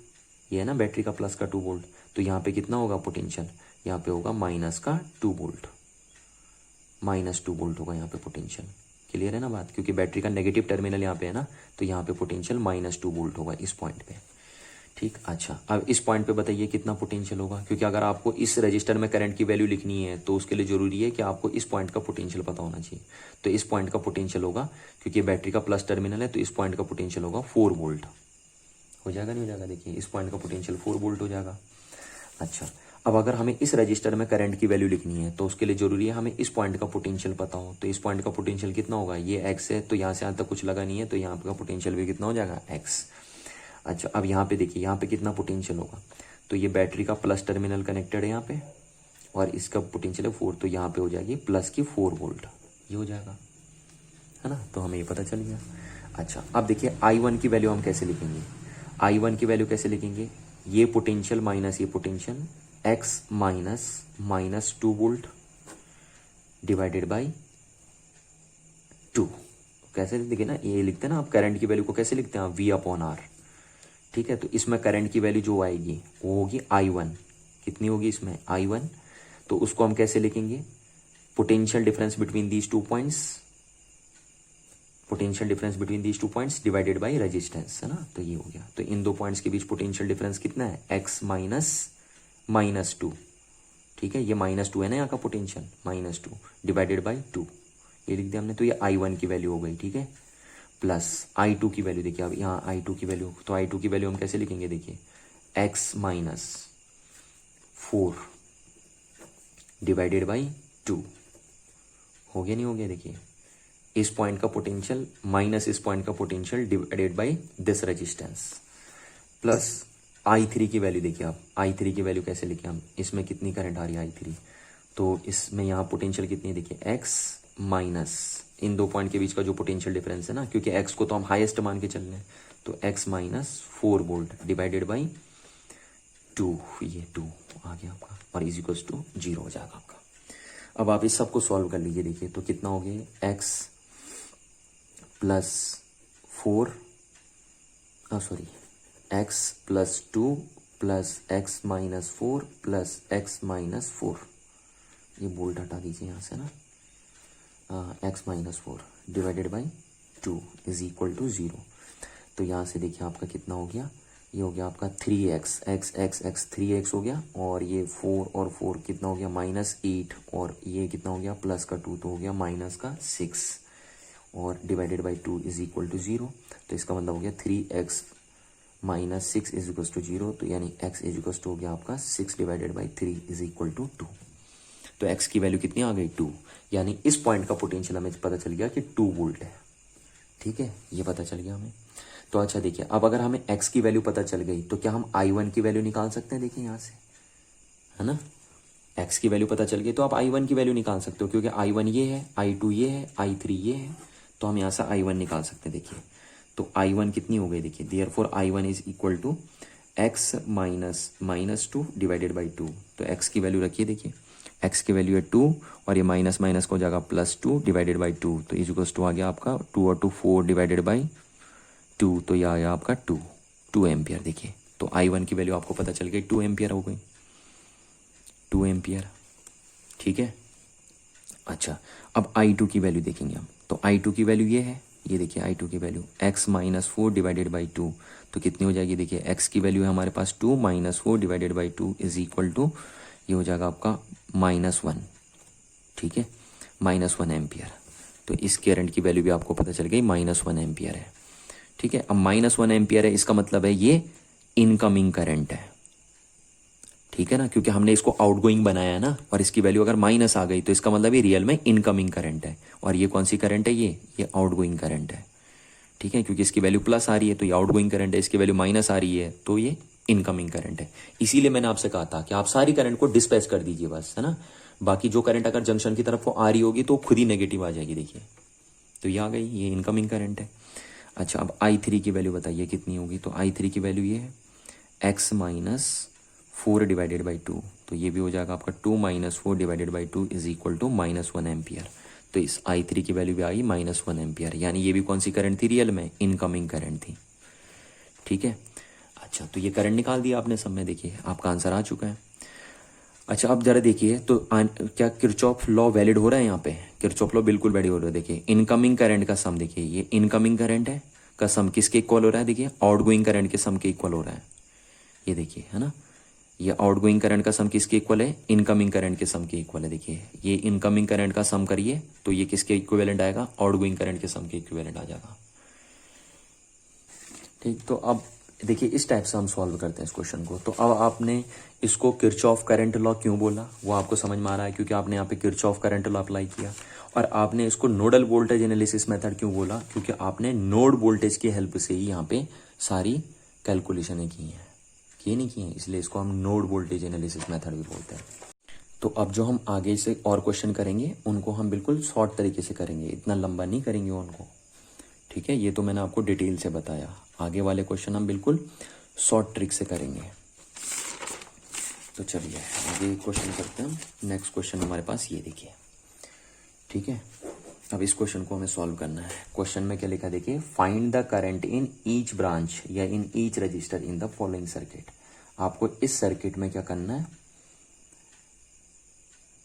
ये है ना बैटरी का प्लस का 2 वोल्ट, तो यहाँ पे कितना होगा पोटेंशियल? यहाँ पे होगा माइनस का 2 वोल्ट, -2 वोल्ट होगा यहाँ पे पोटेंशियल। क्लियर है ना बात? क्योंकि बैटरी का नेगेटिव टर्मिनल यहाँ पे है ना, तो यहाँ पे पोटेंशियल -2 वोल्ट होगा इस पॉइंट पे। ठीक, अच्छा अब इस पॉइंट पे बताइए कितना पोटेंशियल होगा, क्योंकि अगर आपको इस रजिस्टर में करंट की वैल्यू लिखनी है तो उसके लिए जरूरी है कि आपको इस पॉइंट का पोटेंशियल पता होना चाहिए। तो इस पॉइंट का पोटेंशियल होगा, क्योंकि बैटरी का प्लस टर्मिनल है, तो इस पॉइंट का पोटेंशियल होगा 4 वोल्ट। हो जाएगा नहीं हो जाएगा, देखिए इस पॉइंट का पोटेंशियल 4 वोल्ट हो जाएगा। अच्छा, अब अगर हमें इस रजिस्टर में करंट की वैल्यू लिखनी है तो उसके लिए जरूरी है हमें इस पॉइंट का पोटेंशियल पता हो। तो इस पॉइंट का पोटेंशियल कितना होगा, ये एक्स है, तो यहाँ से यहाँ तक कुछ लगा नहीं है, तो यहाँ का पोटेंशियल भी कितना हो जाएगा, एक्स। अच्छा, अब यहाँ पे देखिए, यहाँ पे कितना पोटेंशियल होगा, तो ये बैटरी का प्लस टर्मिनल कनेक्टेड है यहाँ पे, और इसका पोटेंशियल है 4, तो यहाँ पे हो जाएगी प्लस की 4 वोल्ट, ये हो जाएगा, है ना। तो हमें ये पता चल गया। अच्छा, अब देखिए I1 की वैल्यू हम कैसे लिखेंगे, I1 की वैल्यू कैसे लिखेंगे, ये पोटेंशियल माइनस ये potential, x minus 2 volt divided by 2। कैसे लिखे ना, ये लिखते हैं ना आप, करंट की वैल्यू को कैसे लिखते हैं, V/R। ठीक है, तो इसमें करंट की वैल्यू जो आएगी वो होगी I1, कितनी होगी इसमें, I1, तो उसको हम कैसे लिखेंगे, potential difference between these two points, potential difference between these two points divided by resistance, है ना। तो ये हो गया, तो इन दो पॉइंट्स के बीच पोटेंशियल डिफरेंस कितना है, x माइनस 2। ठीक है, ये -2 है ना यहाँ का पोटेंशियल, -2 डिवाइडेड बाय 2, ये लिख दिया हमने। तो ये I1 की वैल्यू हो गई, ठीक है, प्लस I2 की वैल्यू देखिए, अब यहाँ I2 की वैल्यू, तो I2 की वैल्यू हम कैसे लिखेंगे, देखिए x माइनस 4 डिवाइडेड बाई 2, हो गया नहीं हो गया, देखिए इस पॉइंट का पोटेंशियल माइनस इस पॉइंट का potential divided by this resistance, plus I3 की वैल्यू देखिए आप, I3 की वैल्यू कैसे लिखे हम, इसमें कितनी करंट आ रही है I3, तो इसमें यहाँ पोटेंशियल कितनी है, देखिए x माइनस इन दो पॉइंट के बीच का जो पोटेंशियल डिफरेंस है ना, क्योंकि x को तो हम हाईएस्ट मान के चल रहे हैं, तो x minus 4 volt divided by 2, ये 2 आ गया आपका, और इज इक्वल्स टू 0 हो जाएगा आपका। अब आप इस सबको सॉल्व कर लीजिए, देखिए तो कितना हो गया, x plus 4 sorry x plus 2 plus x minus 4 plus x minus 4, ये बोल्ट हटा दीजिए यहाँ से ना, x minus 4 divided by 2 is equal to 0। तो यहाँ से देखिए आपका कितना हो गया, ये हो गया आपका 3x, x 3x हो गया, और ये 4 और 4 कितना हो गया, -8, और ये कितना हो गया, प्लस का 2 तो हो गया माइनस का 6, और divided by 2 is equal to 0। तो इसका मतलब हो गया 3x minus 6 is equal to 0, तो यानी x इज इक्वल टू हो गया आपका 6 divided by 3 is equal to 2। तो x की वैल्यू कितनी आ गई, 2, यानी इस पॉइंट का पोटेंशियल हमें पता चल गया कि 2 वोल्ट है। ठीक है, ये पता चल गया हमें। तो अच्छा देखिए, अब अगर हमें x की वैल्यू पता चल गई तो क्या हम I1 की वैल्यू निकाल सकते हैं, देखिए यहाँ से, है ना, x की वैल्यू पता चल गई तो आप I1 की वैल्यू निकाल सकते हो, क्योंकि I1 ये है, I2 ये है, I3 ये है, तो हम यहाँ से I1 निकाल सकते हैं। देखिए तो I1 कितनी हो गई, देखिए therefore I1 is equal to x minus 2 divided by 2। तो x की वैल्यू रखिए, देखिए x की वैल्यू है 2, और ये माइनस माइनस को हो जाएगा +2 डिवाइडेड बाई 2, तो इज इक्वल टू आ गया आपका 2 और 2 4 डिवाइडेड बाई 2, तो यह आया आपका 2 एम्पियर। देखिए तो I1 की वैल्यू आपको पता चल गई, 2 एम्पियर हो गई, 2 एम्पियर। ठीक है, अच्छा अब I2 की वैल्यू देखेंगे हम, तो I2 की वैल्यू ये है, ये देखिए I2 की value x minus 4 divided by 2, तो कितनी हो जाएगी, देखिए x की वैल्यू है हमारे पास 2 minus 4 divided by 2 is equal to, ये हो जाएगा आपका -1। ठीक है, -1 एम्पियर। तो इस करंट की वैल्यू भी आपको पता चल गई, -1 एम्पियर है। ठीक है, अब -1 एम्पियर है, इसका मतलब है ये इनकमिंग करंट है। ठीक है ना, क्योंकि हमने इसको आउटगोइंग बनाया है ना, और इसकी वैल्यू अगर माइनस आ गई तो इसका मतलब ये रियल में इनकमिंग करंट है, और ये कौन सी करंट है, ये आउटगोइंग करंट है। ठीक है, क्योंकि इसकी वैल्यू प्लस आ रही है तो ये आउटगोइंग करंट है, इसकी वैल्यू माइनस आ रही है तो ये इनकमिंग करंट है। इसीलिए मैंने आपसे कहा था कि आप सारी करंट को डिस्पैच कर दीजिए बस, है ना, बाकी जो करंट अगर जंक्शन की तरफ को आ रही होगी तो खुद ही नेगेटिव आ जाएगी। देखिए तो ये आ गई, ये इनकमिंग करंट है। अच्छा अब I3 की वैल्यू बताइए कितनी होगी, तो I3 की वैल्यू ये है x माइनस 4 डिवाइडेड बाई 2, तो ये भी हो जाएगा आपका 2 minus 4 divided by 2 is equal to -1 ampere. तो इस I3 की वैल्यू भी आई -1 एम्पियर, यानी ये भी कौन सी करंट थी, रियल में इनकमिंग करंट थी। ठीक है, अच्छा तो ये करंट निकाल दिया आपने सब में, देखिए आपका आंसर आ चुका है। अच्छा अब जरा देखिए तो क्या किरचॉफ लॉ वैलिड हो रहा है यहाँ पे, किरचॉफ लॉ बिल्कुल वैलिड हो रहा है। देखिए इनकमिंग करंट का सम, देखिए ये इनकमिंग करंट है का सम किसके इक्वल हो रहा है, देखिए आउटगोइंग करंट के सम के इक्वल हो रहा है, ये देखिए, है ना, ये आउटगोइंग करंट का सम किसके इक्वल है, इनकमिंग करंट के सम के इक्वल है। देखिए ये इनकमिंग करंट का सम करिए तो ये किसके इक्विवेलेंट आएगा, आउटगोइंग करंट के सम के इक्विवेलेंट आ जाएगा। ठीक, तो अब देखिए इस टाइप से हम सॉल्व करते हैं इस क्वेश्चन को। तो अब आपने इसको किरचॉफ करंट लॉ क्यों बोला वो आपको समझ में आ रहा है, क्योंकि आपने यहाँ पे किरचॉफ करंट लॉ अप्लाई किया। और आपने इसको नोडल वोल्टेज एनालिसिस मेथड क्यों बोला, क्योंकि आपने नोड वोल्टेज की हेल्प से ही यहाँ पे सारी कैलकुलेशनें की हैं, की नहीं की हैं, इसलिए इसको हम नोड वोल्टेज एनालिसिस मेथड भी बोलते हैं। तो अब जो हम आगे से और क्वेश्चन करेंगे उनको हम बिल्कुल शॉर्ट तरीके से करेंगे, इतना लंबा नहीं करेंगे उनको, ठीक है। ये तो मैंने आपको डिटेल से बताया, आगे वाले क्वेश्चन हम बिल्कुल शॉर्ट ट्रिक से करेंगे। तो चलिए आगे क्वेश्चन करते हैं। नेक्स्ट क्वेश्चन हमारे पास ये देखिए, ठीक है। अब इस क्वेश्चन को हमें सॉल्व करना है। क्वेश्चन में क्या लिखा देखिए, find the current in each branch या in each resistor in the following circuit. आपको इस सर्किट में क्या करना है,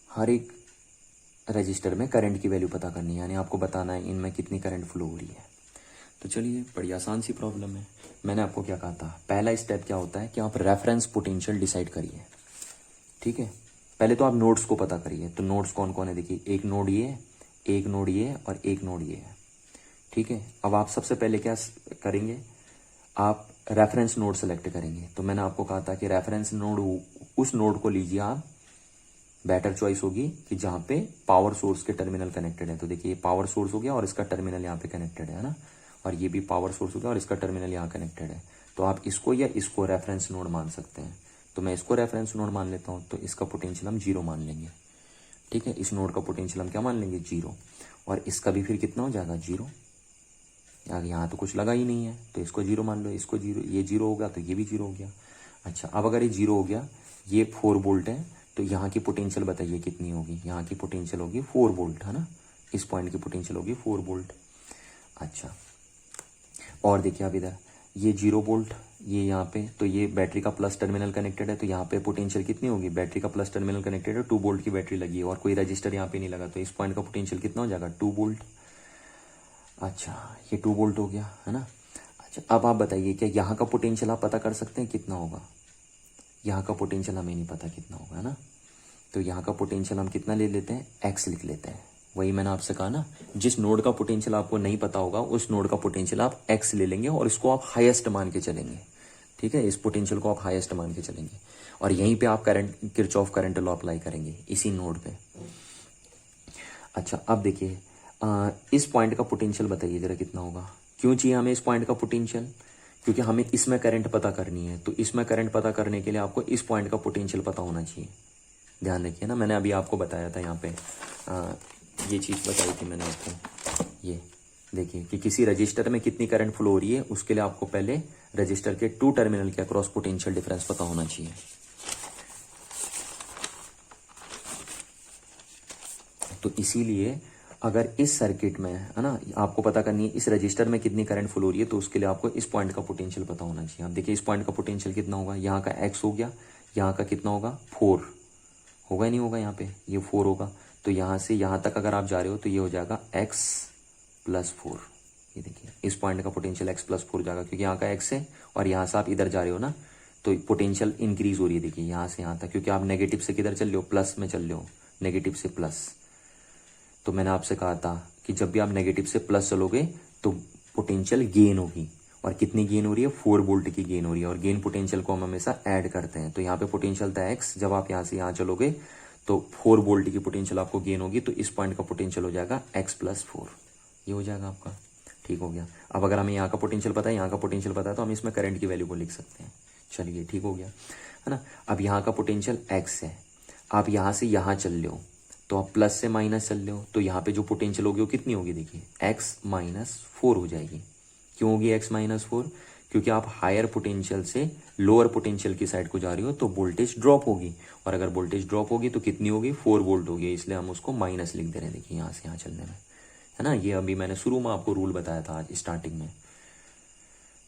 हर एक रजिस्टर में करंट की वैल्यू पता करनी है, यानी आपको बताना है इनमें कितनी करंट फ्लो हो रही है। तो चलिए बड़ी आसान सी प्रॉब्लम है। मैंने आपको क्या कहा था, पहला स्टेप क्या होता है कि आप रेफरेंस पोटेंशियल डिसाइड करिए, ठीक है। पहले तो आप नोड्स को पता करिए। तो नोड्स कौन कौन है देखिए, एक नोड ये, एक नोड ये और एक नोड ये है, ठीक है। अब आप सबसे पहले क्या करेंगे, आप रेफरेंस नोड सेलेक्ट करेंगे। तो मैंने आपको कहा था कि रेफरेंस नोड उस नोड को लीजिए आप, बेटर चॉइस होगी कि जहां पे पावर सोर्स के टर्मिनल कनेक्टेड है। तो देखिए ये पावर सोर्स हो गया और इसका टर्मिनल यहाँ पे कनेक्टेड है ना, और ये भी पावर सोर्स हो गया और इसका टर्मिनल यहाँ कनेक्टेड है। तो आप इसको या इसको रेफरेंस नोड मान सकते हैं। तो मैं इसको रेफरेंस नोड मान लेता हूँ, तो इसका पोटेंशियल हम 0 मान लेंगे, ठीक है। इस नोड का पोटेंशियल हम क्या मान लेंगे, 0, और इसका भी फिर कितना हो जाएगा, 0। यहाँ तो कुछ लगा ही नहीं है तो इसको 0 मान लो, इसको 0, ये 0 हो गया तो ये भी 0 हो गया। अच्छा अब अगर ये 0 हो गया, ये 4 वोल्ट है, तो यहाँ की पोटेंशियल बताइए कितनी होगी, यहाँ की पोटेंशियल होगी 4 वोल्ट, है ना। इस पॉइंट की पोटेंशियल होगी 4 वोल्ट। अच्छा और देखिए अब इधर ये 0 वोल्ट, ये यहाँ पे, तो ये बैटरी का प्लस टर्मिनल कनेक्टेड है, तो यहाँ पे पोटेंशियल कितनी होगी, बैटरी का प्लस टर्मिनल कनेक्टेड है, 2 वोल्ट की बैटरी लगी है और कोई रजिस्टर यहाँ पे नहीं लगा, तो इस पॉइंट का पोटेंशियल कितना हो जाएगा, 2 वोल्ट। अच्छा ये 2 वोल्ट हो गया, है ना। अच्छा अब आप बताइए क्या यहाँ का पोटेंशियल आप पता कर सकते हैं कितना होगा, यहाँ का पोटेंशियल हमें नहीं पता कितना होगा, है ना। तो यहाँ का पोटेंशियल हम कितना ले लेते हैं, एक्स लिख लेते हैं। वही मैंने आपसे कहा ना, जिस नोड का पोटेंशियल आपको नहीं पता होगा उस नोड का पोटेंशियल आप एक्स ले लेंगे और इसको आप हाईएस्ट मान के चलेंगे, ठीक है। इस पोटेंशियल को आप हाईएस्ट मान के चलेंगे और यहीं पे आप current, Kirchhoff current law apply करेंगे इसी नोड पे। अच्छा अब देखिए इस पॉइंट का पोटेंशियल बताइए जरा कितना होगा। क्यों चाहिए हमें इस पॉइंट का पोटेंशियल, क्योंकि हमें इसमें करंट पता करनी है। तो इसमें करंट पता करने के लिए आपको इस पॉइंट का पोटेंशियल पता होना चाहिए। ध्यान रखिए ना, मैंने अभी आपको बताया था यहाँ पे ये चीज़ बताई थी मैंने आपको, ये देखिए कि किसी रजिस्टर में कितनी करंट फ्लो हो रही है, उसके लिए आपको पहले रजिस्टर के 2 टर्मिनल के अक्रॉस पोटेंशियल डिफरेंस पता होना चाहिए। तो इसीलिए अगर इस सर्किट में, है ना, आपको पता करनी है इस रजिस्टर में कितनी करंट फ्लो हो रही है, तो उसके लिए आपको इस पॉइंट का पोटेंशियल पता होना चाहिए। अब देखिए इस पॉइंट का पोटेंशियल कितना होगा, यहाँ का एक्स हो गया, यहाँ का कितना होगा, 4 होगा, ही नहीं होगा, यहाँ पे ये 4 होगा। तो यहाँ से यहाँ तक अगर आप जा रहे हो तो ये हो जाएगा x + 4। ये देखिए इस पॉइंट का पोटेंशियल x + 4 जाएगा, क्योंकि यहाँ का x है और यहाँ से आप इधर जा रहे हो ना, तो पोटेंशियल इंक्रीज हो रही है। देखिए यहाँ से यहाँ तक, क्योंकि आप नेगेटिव से किधर चल रहे हो, प्लस में चल रहे हो, नेगेटिव से प्लस। तो मैंने आपसे कहा था कि जब भी आप नेगेटिव से प्लस चलोगे तो पोटेंशियल गेन होगी, और कितनी गेन हो रही है, 4 वोल्ट की गेन हो रही है, और गेन पोटेंशियल को हम हमेशा ऐड करते हैं। तो यहाँ पे पोटेंशियल था x, जब आप यहाँ से यहाँ चलोगे तो 4 वोल्ट की पोटेंशियल आपको गेन होगी, तो इस पॉइंट का पोटेंशियल हो जाएगा x + 4, ये हो जाएगा आपका, ठीक हो गया। अब अगर हमें यहाँ का पोटेंशियल पता है, यहाँ का पोटेंशियल पता है, तो हम इसमें करंट की वैल्यू को लिख सकते हैं। चलिए ठीक हो गया, है ना। अब यहाँ का पोटेंशियल x है, आप यहाँ से यहाँ चल रहे हो, तो आप प्लस से माइनस चल रहे हो, तो यहाँ पे जो पोटेंशियल होगी वो कितनी होगी, देखिए x - 4 हो जाएगी। क्यों होगी x - 4, क्योंकि आप हायर पोटेंशियल से लोअर पोटेंशियल की साइड को जा रही हो, तो वोल्टेज ड्रॉप होगी, और अगर वोल्टेज ड्रॉप होगी तो कितनी होगी, 4 वोल्ट होगी, इसलिए हम उसको माइनस लिख दे रहे हैं। देखिए यहाँ से यहाँ चलने में, है ना। ये अभी मैंने शुरू में आपको रूल बताया था आज स्टार्टिंग में,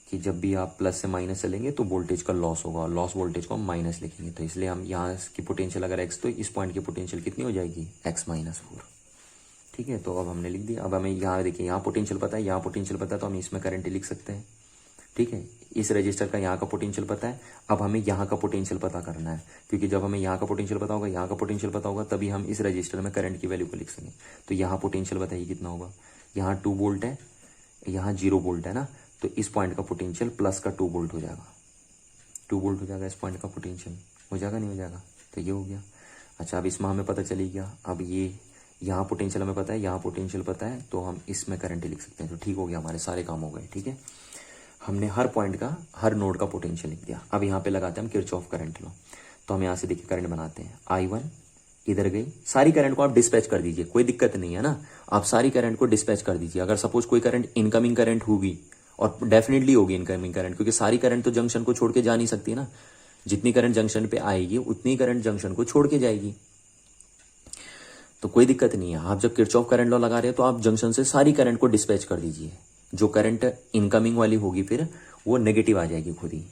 कि जब भी आप प्लस से माइनस चलेंगे तो वोल्टेज का लॉस होगा, और लॉस वोल्टेज को हम माइनस लिखेंगे। तो इसलिए हम यहाँ की पोटेंशियल अगर x, तो इस पॉइंट की पोटेंशियल कितनी हो जाएगी, x - 4, ठीक है। तो अब हमने लिख दिया। अब हमें यहाँ देखिए यहाँ पोटेंशियल पता है, यहाँ पोटेंशियल पता है, तो हम इसमें करंट लिख सकते हैं, ठीक है। इस रजिस्टर का यहाँ का पोटेंशियल पता है, अब हमें यहाँ का पोटेंशियल पता करना है, क्योंकि जब हमें यहाँ का पोटेंशियल पता होगा, यहाँ का पोटेंशियल पता होगा, तभी हम इस रजिस्टर में करंट की वैल्यू को लिख सकेंगे। तो यहाँ पोटेंशियल बताइए कितना होगा, यहाँ 2 वोल्ट है, यहाँ 0 वोल्ट है ना, तो इस पॉइंट का पोटेंशियल प्लस का 2 वोल्ट हो जाएगा, 2 वोल्ट हो जाएगा इस पॉइंट का पोटेंशियल, हो जाएगा नहीं हो जाएगा, तो ये हो गया। अच्छा अब इसमें हमें पता चली गया, अब ये यहाँ पोटेंशियल हमें पता है, यहाँ पोटेंशियल पता है, तो हम इसमें करंट लिख सकते हैं। तो ठीक हो गया, हमारे सारे काम हो गए। ठीक है, हमने हर पॉइंट का, हर नोड का पोटेंशियल लिख दिया। अब यहाँ पे लगाते हैं हम किरचॉफ करंट लॉ। तो हम यहाँ से देखिए करंट बनाते हैं, I1 इधर गई, सारी करंट को आप डिस्पैच कर दीजिए, कोई दिक्कत नहीं है ना, आप सारी करंट को डिस्पैच कर दीजिए। अगर सपोज कोई करंट इनकमिंग करंट होगी, और डेफिनेटली होगी इनकमिंग करंट, क्योंकि सारी करंट तो जंक्शन को छोड़ के जा नहीं सकती ना, जितनी करंट जंक्शन पे आएगी उतनी करंट जंक्शन को छोड़ के जाएगी, तो कोई दिक्कत नहीं है। आप जब किरचॉफ करंट लॉ लगा रहे हैं तो आप जंक्शन से सारी करंट को डिस्पैच कर दीजिए। जो करंट इनकमिंग वाली होगी फिर वो नेगेटिव आ जाएगी खुद ही।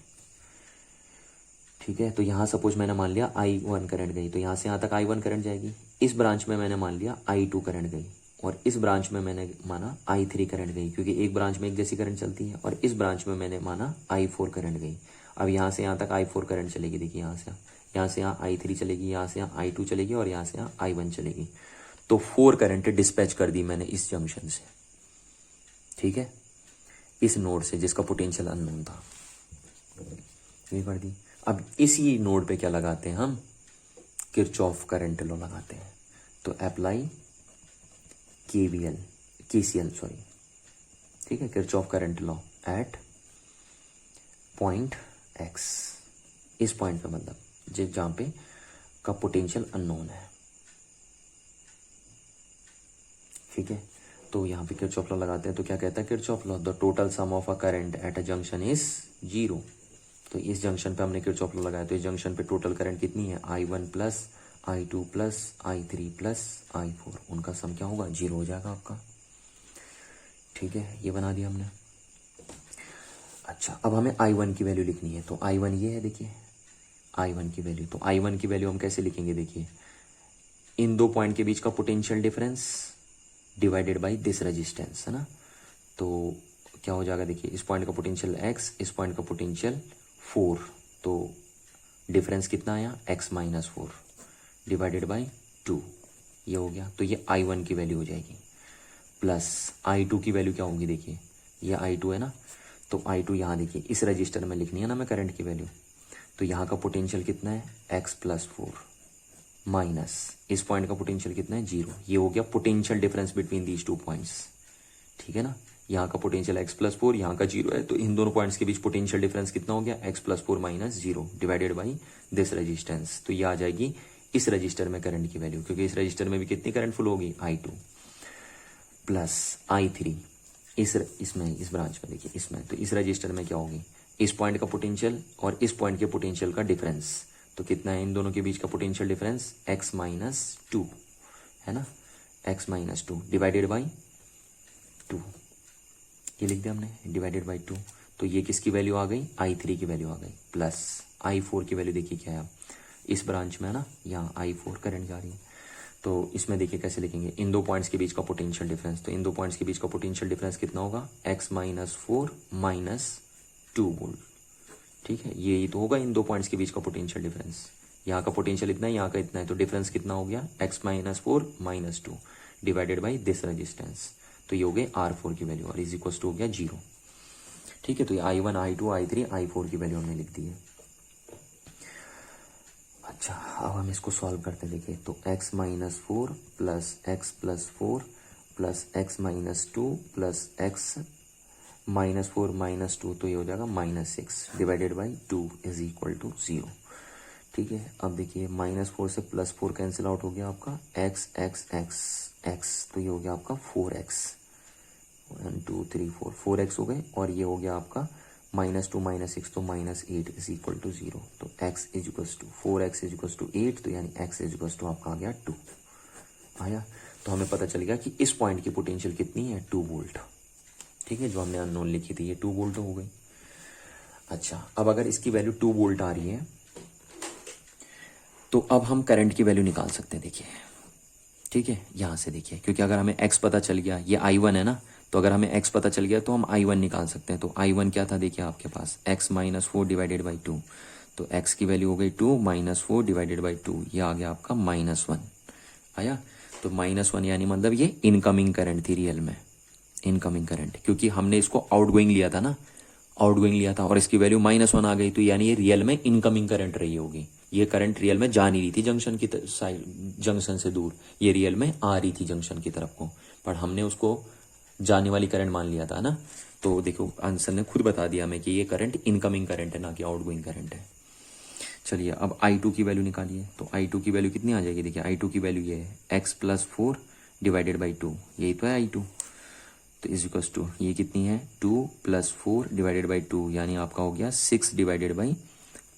ठीक है, तो यहाँ सपोज मैंने मान लिया I1 करंट गई, तो यहाँ से यहाँ तक I1 करंट जाएगी। इस ब्रांच में मैंने मान लिया I2 करंट गई, और इस ब्रांच में मैंने माना I3 करंट गई, क्योंकि एक ब्रांच में एक जैसी करंट चलती है। और इस ब्रांच में मैंने माना I4 करंट गई। अब यहाँ से यहाँ तक I4 करंट चलेगी, देखिए यहाँ से यहाँ I3 चलेगी, यहाँ से यहाँ I2 चलेगी, और यहाँ से यहाँ I1 चलेगी। तो 4 करंट डिस्पैच कर दी मैंने इस जंक्शन से। ठीक है, इस नोड से जिसका पोटेंशियल अननोन था, ये कर दी। अब इसी नोड पे क्या लगाते हैं हम, किरचॉफ करंट लॉ लगाते हैं। तो अप्लाई केसीएल सॉरी, ठीक है, Kirchhoff current law at point x, इस पॉइंट पे मतलब जिस जहां पे का पोटेंशियल अननोन है। ठीक है, तो यहाँ पे किरचॉफ लॉ लगाते हैं। तो क्या कहता है Kirchhoff law, the total sum of a current at a junction is 0। तो इस जंक्शन पे हमने किरचॉफ लॉ लगाया, तो इस जंक्शन पे टोटल करंट कितनी है, I1 plus I2 plus I3 plus I4, उनका सम क्या होगा, 0 हो जाएगा आपका। ठीक है, ये बना दिया हमने। अच्छा अब हमें I1 की वैल्यू लिखनी है। तो I1 ये है, देखिए I1 की वैल्यू। तो I1 की वैल्यू हम कैसे लिखेंगे, देखिए इन दो पॉइंट के बीच का potential difference divided by this resistance, है ना। तो क्या हो जाएगा, देखिए इस पॉइंट का पोटेंशियल x, इस पॉइंट का पोटेंशियल 4, तो डिफरेंस कितना आया, x माइनस 4 डिवाइडेड बाई 2, ये हो गया। तो ये I1 की वैल्यू हो जाएगी, प्लस I2 की वैल्यू क्या होगी, देखिए ये I2 है ना, तो I2 यहाँ देखिए इस रजिस्टर में लिखनी है ना मैं करंट की वैल्यू। तो यहाँ का पोटेंशियल कितना है, x प्लस 4 माइनस इस पॉइंट का पोटेंशियल कितना है, 0। ये हो गया potential difference between these 2 points. ठीक है ना, यहाँ का पोटेंशियल x प्लस 4, यहाँ का 0 है, तो इन दोनों पॉइंट्स के बीच पोटेंशियल डिफरेंस कितना हो गया, x plus 4 minus 0 divided by this resistance. तो ये आ जाएगी इस रजिस्टर में करंट की वैल्यू, क्योंकि इस रजिस्टर में भी कितनी करंट फ्लो होगी, I2 प्लस I3 इसमें इस ब्रांच में देखिए इसमें, तो इस रजिस्टर में क्या होगी, इस पॉइंट का पोटेंशियल और इस पॉइंट के पोटेंशियल का डिफरेंस। तो कितना है इन दोनों के बीच का पोटेंशियल डिफरेंस, x माइनस 2, है ना, x माइनस 2 डिवाइडेड बाई 2, ये लिख दिया हमने डिवाइडेड बाई 2। तो ये किसकी वैल्यू आ गई, I3 की वैल्यू आ गई, प्लस I4 की वैल्यू देखिए क्या है, इस ब्रांच में है ना, यहाँ I4 करंट जा रही है। तो इसमें देखिए कैसे लिखेंगे, इन दो पॉइंट्स के बीच का पोटेंशियल डिफरेंस। तो इन दो पॉइंट्स के बीच का पोटेंशियल डिफरेंस कितना होगा, x माइनस 4 माइनस 2 वोल्ट। ठीक है, ये तो होगा इन दो पॉइंट्स के बीच का पोटेंशियल डिफरेंस। यहाँ का पोटेंशियल इतना है, यहाँ का इतना है, तो डिफरेंस कितना हो गया, x minus 4 minus 2 divided by this resistance. तो ये हो गए R4 की वैल्यू, और इज इक्वल टू हो गया 0। ठीक है, तो ये I1 I2 I3 I4 की वैल्यू हमने लिख दी है। अच्छा अब हम इसको सॉल्व करते हैं, देखिए तो x minus 4 plus x plus 4 plus x minus 2 plus x minus 4 minus 2, तो ये हो जाएगा minus 6 divided by 2 is equal to 0। ठीक है, अब देखिए माइनस 4 से प्लस 4 कैंसिल आउट हो गया आपका, x x x x, तो ये हो गया आपका 4x, 1 2 3 4 4x हो गए, और ये हो गया आपका माइनस 2 माइनस 6, तो माइनस 8 इज इक्वल टू 0। तो x is equal to 4x is equal to 8, तो यानी x इज इक्वल टू आपका आ गया 2 आया। तो हमें पता चल गया कि इस पॉइंट की पोटेंशियल कितनी है, 2 वोल्ट। ठीक है, जो हमने अननोन लिखी थी ये 2 वोल्ट हो गई। अच्छा अब अगर इसकी वैल्यू 2 वोल्ट आ रही है, तो अब हम करंट की वैल्यू निकाल सकते हैं, देखिए ठीक है, यहाँ से देखिए, क्योंकि अगर हमें x पता चल गया, ये I1 है ना, तो अगर हमें x पता चल गया तो हम I1 निकाल सकते हैं। तो I1 क्या था, देखिए आपके पास x माइनस 4 डिवाइडेड बाई 2, तो x की वैल्यू हो गई 2 माइनस 4 डिवाइडेड बाई 2, ये आ गया आपका -1 आया। तो -1 यानी मतलब ये इनकमिंग करंट थी, रियल में इनकमिंग करंट, क्योंकि हमने इसको आउटगोइंग लिया था ना, आउटगोइंग लिया था और इसकी वैल्यू -1 आ गई, तो यानी ये रियल में इनकमिंग करंट रही होगी। ये करंट रियल में जा नहीं रही थी जंक्शन की साइड, जंक्शन से दूर, ये रियल में आ रही थी जंक्शन की तरफ को, पर हमने उसको जाने वाली करंट मान लिया था ना। तो देखो आंसर ने खुद बता दिया हमें कि ये करंट इनकमिंग करंट है, ना कि आउटगोइंग करंट है। चलिए अब I2 की वैल्यू निकालिए। तो I2 की वैल्यू कितनी आ जाएगी, देखिए I2 की वैल्यू ये है x + 4 / 2, यही तो है I2। तो इज इक्वल्स टू ये कितनी है 2 + 4 / 2, यानी आपका हो गया 6 /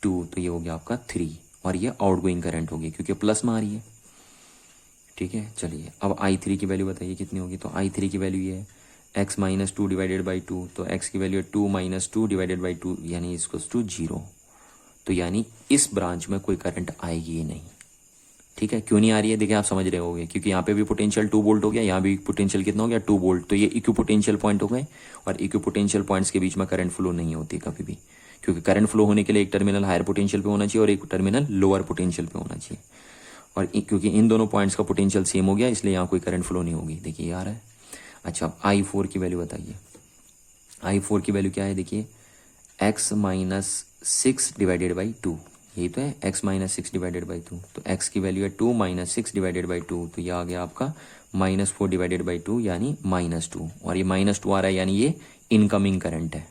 2, तो ये हो गया आपका 3, और ये आउटगोइंग करंट होगी क्योंकि प्लस में आ रही है। ठीक है, चलिए अब I3 की वैल्यू बताइए कितनी होगी। तो I3 की वैल्यू ये है x - 2 / 2, तो x की वैल्यू है 2 - 2 / 2, यानी इक्वल्स टू 0। तो यानी इस ब्रांच में कोई करंट आएगी ही नहीं। ठीक है, क्यों नहीं आ रही है, देखिए आप समझ रहे होंगे, क्योंकि यहाँ पे भी पोटेंशियल 2 वोल्ट हो गया, यहाँ भी पोटेंशियल कितना हो गया 2 वोल्ट, तो ये इक्विपोटेंशियल पॉइंट हो गए, और इक्विपोटेंशियल पॉइंट्स के बीच में करंट फ्लो नहीं होती कभी भी, क्योंकि करंट फ्लो होने के लिए एक टर्मिनल हायर पोटेंशियल पे होना चाहिए और एक टर्मिनल लोअर पोटेंशियल पे होना चाहिए, और क्योंकि इन दोनों पॉइंट्स का पोटेंशियल सेम हो गया, इसलिए यहाँ कोई करंट फ्लो नहीं होगी। देखिए आ रहा है। अच्छा, अब I4 की वैल्यू बताइए। I4 की वैल्यू क्या है, देखिए x - 6 / 2, यही तो है x - 6 / 2, तो x की वैल्यू है 2 - 6 / 2, तो ये आ गया आपका -4 / 2, यानी -2, और ये -2 आ रहा है, यानी ये इनकमिंग करंट है,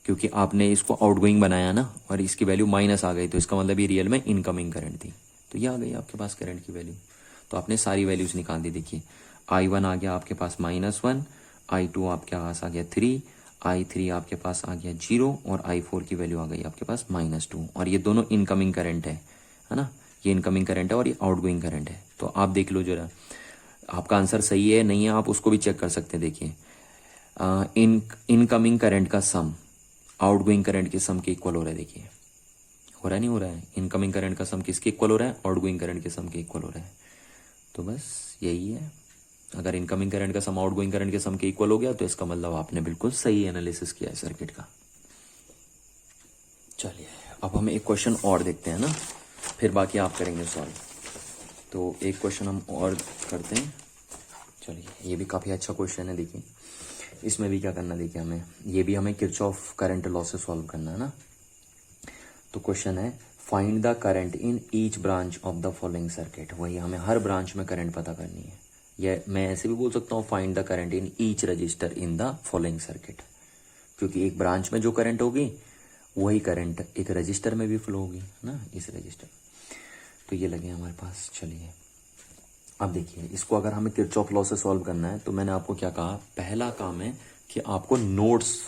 क्योंकि आपने इसको आउटगोइंग बनाया ना, और इसकी वैल्यू माइनस आ गई, तो इसका मतलब ये रियल में इनकमिंग करंट थी, तो ये आ गई आपके पास करंट की वैल्यू। तो आपने सारी वैल्यूज निकाल दी। देखिए I1 आ गया आपके पास -1, I2 आपके पास आ गया 3, I3 आपके पास आ गया 0, और I4 की वैल्यू आ गई आपके पास -2, और ये दोनों इनकमिंग करंट है ना, ये इनकमिंग करंट है और ये आउटगोइंग करंट है। तो आप देख लो जरा आपका आंसर सही है नहीं है, आप उसको भी चेक कर सकते हैं। देखिए इनकमिंग करंट का सम आउटगोइंग करंट के सम के इक्वल हो रहा है। देखिए हो रहा है नहीं हो रहा है, इनकमिंग करंट का सम किसके इक्वल हो रहा है, आउटगोइंग करंट के सम के इक्वल हो रहा है। तो बस यही है, अगर इनकमिंग करंट का सम आउटगोइंग करंट के सम के इक्वल हो गया तो इसका मतलब आपने बिल्कुल सही एनालिसिस किया है सर्किट का। चलिए अब हम एक क्वेश्चन और देखते हैं ना, फिर बाकी आप करेंगे सॉल्व। तो एक क्वेश्चन हम और करते हैं। चलिए ये भी काफ़ी अच्छा क्वेश्चन है। देखिए इसमें भी क्या करना, देखिए हमें ये भी हमें किरचॉफ करंट लॉ से सॉल्व करना है ना। तो क्वेश्चन है find the current in each branch of the following circuit. वही हमें हर ब्रांच में करंट पता करनी है, या मैं ऐसे भी बोल सकता हूँ find the current in each resistor in the following circuit, क्योंकि एक ब्रांच में जो करंट होगी वही करंट एक रजिस्टर में भी फ्लो होगी ना, इस रजिस्टर। तो ये लगे हमारे पास। चलिए अब देखिए इसको अगर हमें किरचॉफ लॉ से सॉल्व करना है, तो मैंने आपको क्या कहा, पहला काम है कि आपको नोड्स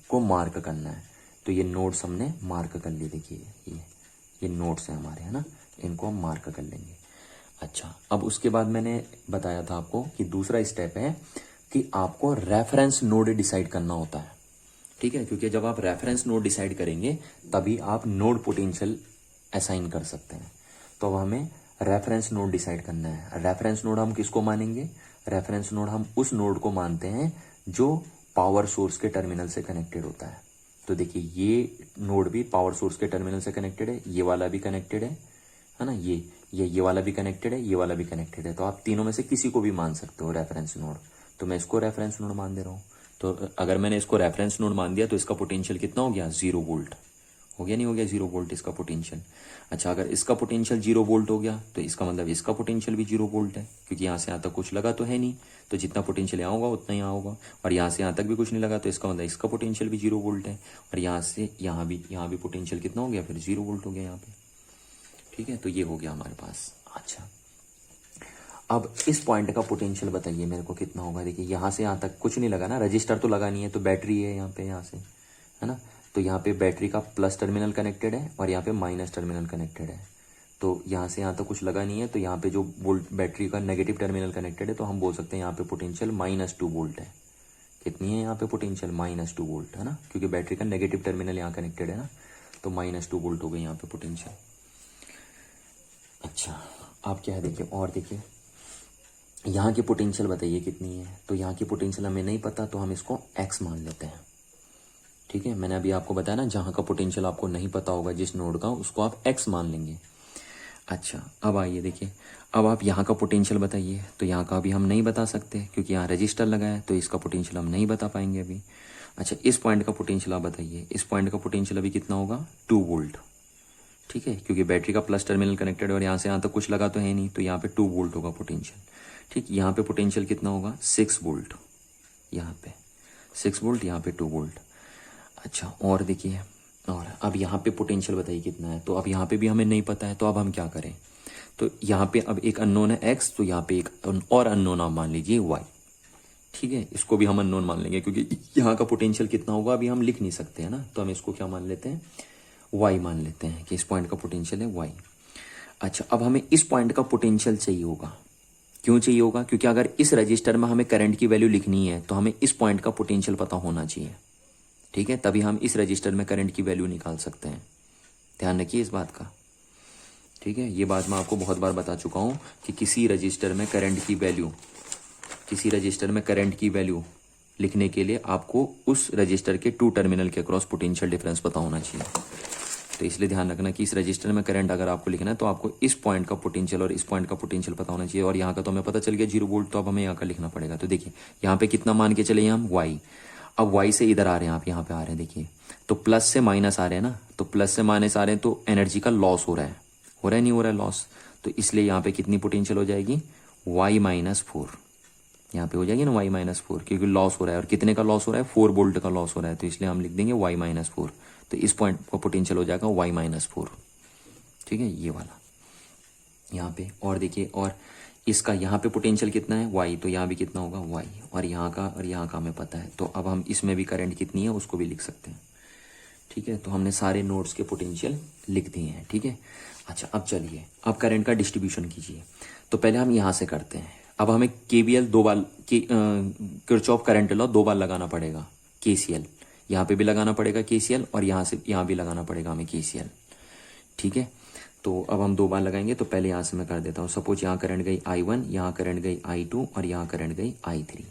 को मार्क करना है। तो ये नोड्स हमने मार्क कर लिए। देखिए ये नोड्स हैं हमारे, है ना, इनको हम मार्क कर लेंगे। अच्छा, अब उसके बाद मैंने बताया था आपको कि दूसरा स्टेप है कि आपको रेफरेंस नोड डिसाइड करना होता है। ठीक है, क्योंकि जब आप रेफरेंस नोड डिसाइड करेंगे तभी आप नोड पोटेंशियल असाइन कर सकते हैं। तो अब हमें रेफरेंस नोड डिसाइड करना है। रेफरेंस नोड हम किसको मानेंगे, रेफरेंस नोड हम उस नोड को मानते हैं जो पावर सोर्स के टर्मिनल से कनेक्टेड होता है। तो देखिए ये नोड भी पावर सोर्स के टर्मिनल से कनेक्टेड है, ये वाला भी कनेक्टेड है ना, ये वाला भी कनेक्टेड है, ये वाला भी कनेक्टेड है। तो आप तीनों में से किसी को भी मान सकते हो रेफरेंस नोड। तो मैं इसको रेफरेंस नोड मान दे रहा हूँ। तो अगर मैंने इसको रेफरेंस नोड मान दिया तो इसका पोटेंशियल कितना हो गया, 0 वोल्ट हो गया, नहीं हो गया 0 वोल्ट इसका पोटेंशियल। अच्छा, अगर इसका पोटेंशियल 0 वोल्ट हो गया तो इसका मतलब इसका पोटेंशियल भी 0 वोल्ट है, क्योंकि यहाँ से यहाँ तक कुछ लगा तो है नहीं, तो जितना पोटेंशियल यहाँ होगा उतना यहाँ होगा, और यहाँ से यहाँ तक भी कुछ नहीं लगा तो इसका मतलब इसका पोटेंशियल भी 0 वोल्ट है, और यहाँ से यहाँ भी पोटेंशियल कितना हो गया, फिर 0 वोल्ट हो गया यहाँ पे। ठीक है, तो ये हो गया हमारे पास। अच्छा, अब इस पॉइंट का पोटेंशियल बताइए मेरे को कितना होगा। देखिए यहाँ से यहाँ तक कुछ नहीं लगा ना, रजिस्टर तो लगा नहीं है, तो बैटरी है यहाँ पे, यहाँ से, है ना, तो यहाँ पे बैटरी का प्लस टर्मिनल कनेक्टेड है और यहाँ पे माइनस टर्मिनल कनेक्टेड है। तो यहाँ से यहाँ तक कुछ लगा नहीं है, तो यहाँ पे जो वोल्ट बैटरी का नेगेटिव टर्मिनल कनेक्टेड है, तो हम बोल सकते हैं यहाँ पे पोटेंशियल -2 वोल्ट है। कितनी है यहाँ पे पोटेंशियल, -2 वोल्ट, है ना, क्योंकि बैटरी का नेगेटिव टर्मिनल यहाँ कनेक्टेड है ना, तो -2 वोल्ट हो गई यहाँ पे पोटेंशियल। अच्छा, आप क्या है देखिए, और देखिए यहाँ की पोटेंशियल बताइए कितनी है। तो यहाँ की पोटेंशियल हमें नहीं पता, तो हम इसको x मान लेते हैं। ठीक है, मैंने अभी आपको बताया ना, जहाँ का पोटेंशियल आपको नहीं पता होगा जिस नोड का, उसको आप x मान लेंगे। अच्छा अब आइए देखिए, अब आप यहाँ का पोटेंशियल बताइए। तो यहाँ का भी हम नहीं बता सकते क्योंकि यहाँ रजिस्टर लगा है, तो इसका पोटेंशियल हम नहीं बता पाएंगे अभी। अच्छा इस पॉइंट का पोटेंशियल आप बताइए। इस पॉइंट का पोटेंशियल अभी कितना होगा, 2 वोल्ट। ठीक है, क्योंकि बैटरी का प्लस टर्मिनल कनेक्टेड है और यहाँ से यहाँ तक कुछ लगा तो है नहीं, तो यहाँ पे 2 वोल्ट होगा पोटेंशियल। ठीक, यहाँ पे पोटेंशियल कितना होगा, 6 वोल्ट। यहाँ पे 6 वोल्ट, यहाँ पे 2 वोल्ट। अच्छा और देखिए, और अब यहाँ पे पोटेंशियल बताइए कितना है। तो अब यहाँ पे भी हमें नहीं पता है, तो अब हम क्या करें। तो यहाँ पे अब एक अननोन है x, तो यहाँ पे एक और अननोन आप मान लीजिए y। ठीक है, इसको भी हम अननोन मान लेंगे क्योंकि यहाँ का पोटेंशियल कितना होगा अभी हम लिख नहीं सकते हैं ना, तो हम इसको क्या मान लेते हैं, y मान लेते हैं कि इस पॉइंट का पोटेंशियल है y। अच्छा अब हमें इस पॉइंट का पोटेंशियल चाहिए होगा। क्यों चाहिए होगा, क्योंकि अगर इस रजिस्टर में हमें करंट की वैल्यू लिखनी है तो हमें इस पॉइंट का पोटेंशियल पता होना चाहिए। ठीक है, तभी हम इस रजिस्टर में करंट की वैल्यू निकाल सकते हैं। ध्यान रखिए इस बात का। ठीक है, ये बात मैं आपको बहुत बार बता चुका हूँ कि किसी रजिस्टर में करंट की वैल्यू लिखने के लिए आपको उस रजिस्टर के 2 टर्मिनल के अक्रॉस पोटेंशियल डिफरेंस पता होना चाहिए। तो इसलिए ध्यान रखना कि इस रजिस्टर में करंट अगर आपको लिखना है तो आपको इस पॉइंट का पोटेंशियल और इस पॉइंट का पोटेंशियल पता होना चाहिए। और यहाँ का तो हमें पता चल गया 0 वोल्ट, तो अब हमें यहाँ का लिखना पड़ेगा। तो देखिए यहाँ पे कितना मान के चले हम, y। अब y से इधर आ रहे हैं, आप यहाँ पे आ रहे हैं, देखिए तो प्लस से माइनस आ रहे हैं ना, तो प्लस से माइनस आ रहे हैं तो एनर्जी का लॉस हो रहा है, नहीं हो रहा है लॉस। तो इसलिए यहाँ पे कितनी पोटेंशियल हो जाएगी, y-4। यहाँ पे हो जाएगी ना y-4, क्योंकि लॉस हो रहा है। और कितने का लॉस हो रहा है, 4 वोल्ट का लॉस हो रहा है, तो इसलिए हम लिख देंगे y-4। तो इस पॉइंट का पोटेंशियल हो जाएगा y-4। ठीक है, ये वाला यहाँ पे। और देखिए, और इसका यहाँ पे पोटेंशियल कितना है, y, तो यहाँ भी कितना होगा y। और यहाँ का हमें पता है, तो अब हम इसमें भी करंट कितनी है उसको भी लिख सकते हैं। ठीक है, तो हमने सारे नोड्स के पोटेंशियल लिख दिए हैं। ठीक है, अच्छा अब चलिए, अब करंट का डिस्ट्रीब्यूशन कीजिए। तो पहले हम यहाँ से करते हैं। अब हमें KVL 2 बार, किरचॉफ करंट लॉ 2 बार लगाना पड़ेगा। KCL यहाँ पे भी लगाना पड़ेगा KCL, और यहाँ भी लगाना पड़ेगा हमें KCL। ठीक है, तो अब हम 2 बार लगाएंगे। तो पहले यहाँ से मैं कर देता हूँ। सपोज यहाँ करंट गई I1, यहाँ करंट गई I2 और यहाँ करंट गई I3।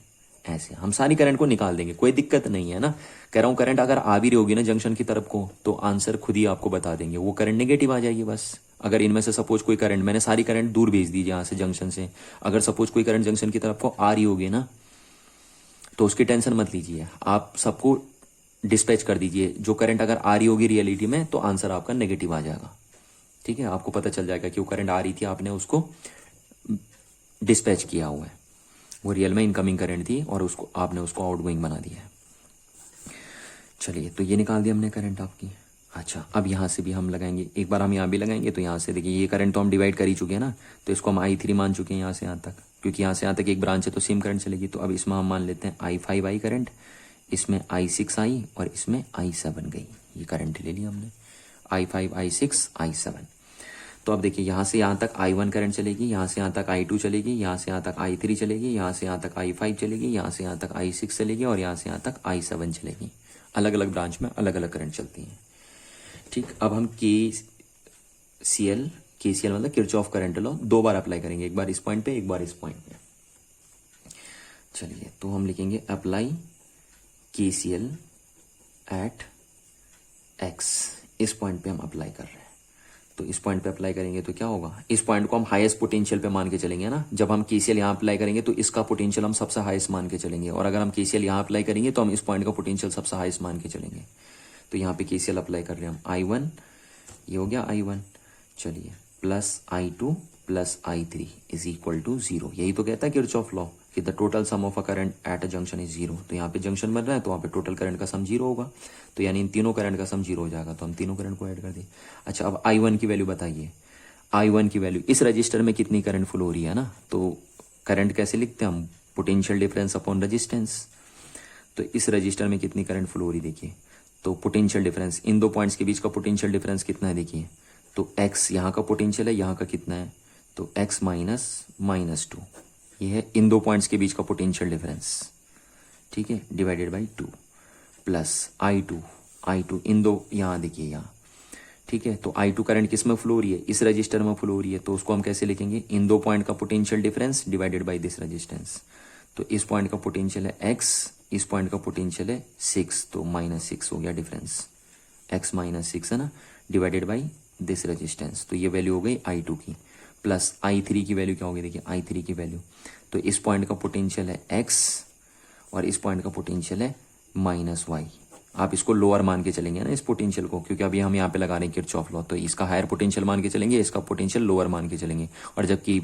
ऐसे हम सारी करंट को निकाल देंगे, कोई दिक्कत नहीं है ना। कह रहा हूँ करंट अगर आ भी रही होगी ना जंक्शन की तरफ को, तो आंसर खुद ही आपको बता देंगे, वो करंट नेगेटिव आ जाएगी बस। अगर इनमें से सपोज कोई करंट, मैंने सारी करंट दूर भेज दी यहाँ से जंक्शन से, अगर सपोज कोई करंट जंक्शन की तरफ को आ रही होगी ना, तो उसकी टेंशन मत लीजिए, आप सबको डिस्पैच कर दीजिए। जो करंट अगर आ रही होगी रियलिटी में, तो आंसर आपका नेगेटिव आ जाएगा। ठीक है, आपको पता चल जाएगा कि वो करंट आ रही थी, आपने उसको डिस्पैच किया हुआ है, वो रियल में इनकमिंग करंट थी और उसको आपने उसको आउटगोइंग बना दिया है। चलिए, तो ये निकाल दिया हमने करंट आपकी। अच्छा अब यहाँ से भी हम लगाएंगे, एक बार हम यहाँ भी लगाएंगे। तो यहाँ से देखिए, ये करंट तो हम डिवाइड कर ही चुके हैं ना, तो इसको हम I3 मान चुके हैं यहाँ से यहाँ तक, क्योंकि यहाँ से यहाँ तक एक ब्रांच है तो सेम करंट चलेगी। तो अब इसमें हम मान लेते हैं I5 करंट, इसमें I6 और इसमें I7 गई। ये करंट ले लिया हमने, I5 I6 I7। तो अब देखिए, यहाँ से यहाँ तक I1 करंट चलेगी, यहाँ से यहाँ तक I2 चलेगी, यहाँ से यहाँ तक I3 चलेगी, यहाँ से यहाँ तक I5 चलेगी, यहाँ से यहाँ तक I6 चलेगी और यहाँ से यहाँ तक I7 चलेगी। अलग अलग ब्रांच में अलग अलग करंट चलती हैं। ठीक, अब हम KCL मतलब किरचॉफ करंट लॉ 2 बार अप्लाई करेंगे, एक बार इस पॉइंट पे, एक बार इस पॉइंट पे। चलिए, तो हम लिखेंगे अप्लाई KCL एट X। इस पॉइंट पे हम अप्लाई कर रहे हैं, तो इस पॉइंट पे अप्लाई करेंगे तो क्या होगा, इस पॉइंट को हम हाईएस्ट पोटेंशियल पे मान के चलेंगे ना। जब हम KCL यहाँ अप्लाई करेंगे तो इसका पोटेंशियल हम सबसे हाईएस्ट मान के चलेंगे, और अगर हम KCL यहाँ अप्लाई करेंगे तो हम इस पॉइंट का पोटेंशियल सबसे हाईएस्ट मान के चलेंगे। तो यहाँ पे KCL अप्लाई कर रहे हैं हम, I1, ये हो गया I1। चलिए, plus I2 plus I3 is equal to 0। यही तो कहता है किरचॉफ लॉ कि the total sum of a current at a junction is 0। तो यहाँ पे जंक्शन बन रहा है तो वहाँ पे टोटल करंट का सम 0 होगा, तो यानी इन तीनों करंट का सम 0 हो जाएगा। तो हम तीनों करंट को ऐड कर दें। अच्छा, अब I1 की वैल्यू बताइए। I1 की वैल्यू, इस रजिस्टर में कितनी करंट फ्लो हो रही है ना, तो करंट कैसे लिखते हैं हम, पोटेंशियल डिफरेंस अपॉन रजिस्टेंस। तो इस रजिस्टर में कितनी करंट फ्लो हो रही देखिए, तो पोटेंशियल डिफरेंस, इन 2 पॉइंट्स के बीच का पोटेंशियल डिफरेंस कितना है देखिए। तो x यहाँ का पोटेंशियल है, यहाँ का कितना है, तो x -2, ये है इन 2 पॉइंट्स के बीच का पोटेंशियल डिफरेंस। ठीक है, डिवाइडेड बाई 2 प्लस I2 इन 2, यहाँ देखिए यहाँ। ठीक है, तो I2 करंट किस में फ्लो हो रही है, इस रजिस्टर में फ्लो हो रही है, तो उसको हम कैसे लिखेंगे, इन 2 पॉइंट का potential difference divided by this resistance. तो इस पॉइंट का पोटेंशियल है x, इस पॉइंट का पोटेंशियल है 6, तो -6 हो गया डिफरेंस, x -6 है ना, डिवाइडेड बाई दिस रेजिस्टेंस, तो ये वैल्यू हो गई I2 की, प्लस I3 की वैल्यू क्या होगी, देखिए I3 की वैल्यू, तो इस पॉइंट का पोटेंशियल है x और इस पॉइंट का पोटेंशियल है -y। आप इसको लोअर मान के चलेंगे ना इस पोटेंशियल को, क्योंकि अभी हम यहाँ पे लगा रहे हैं किरचॉफ लॉ, तो इसका हायर पोटेंशियल मान के चलेंगे, इसका पोटेंशियल लोअर मान के चलेंगे। और जबकि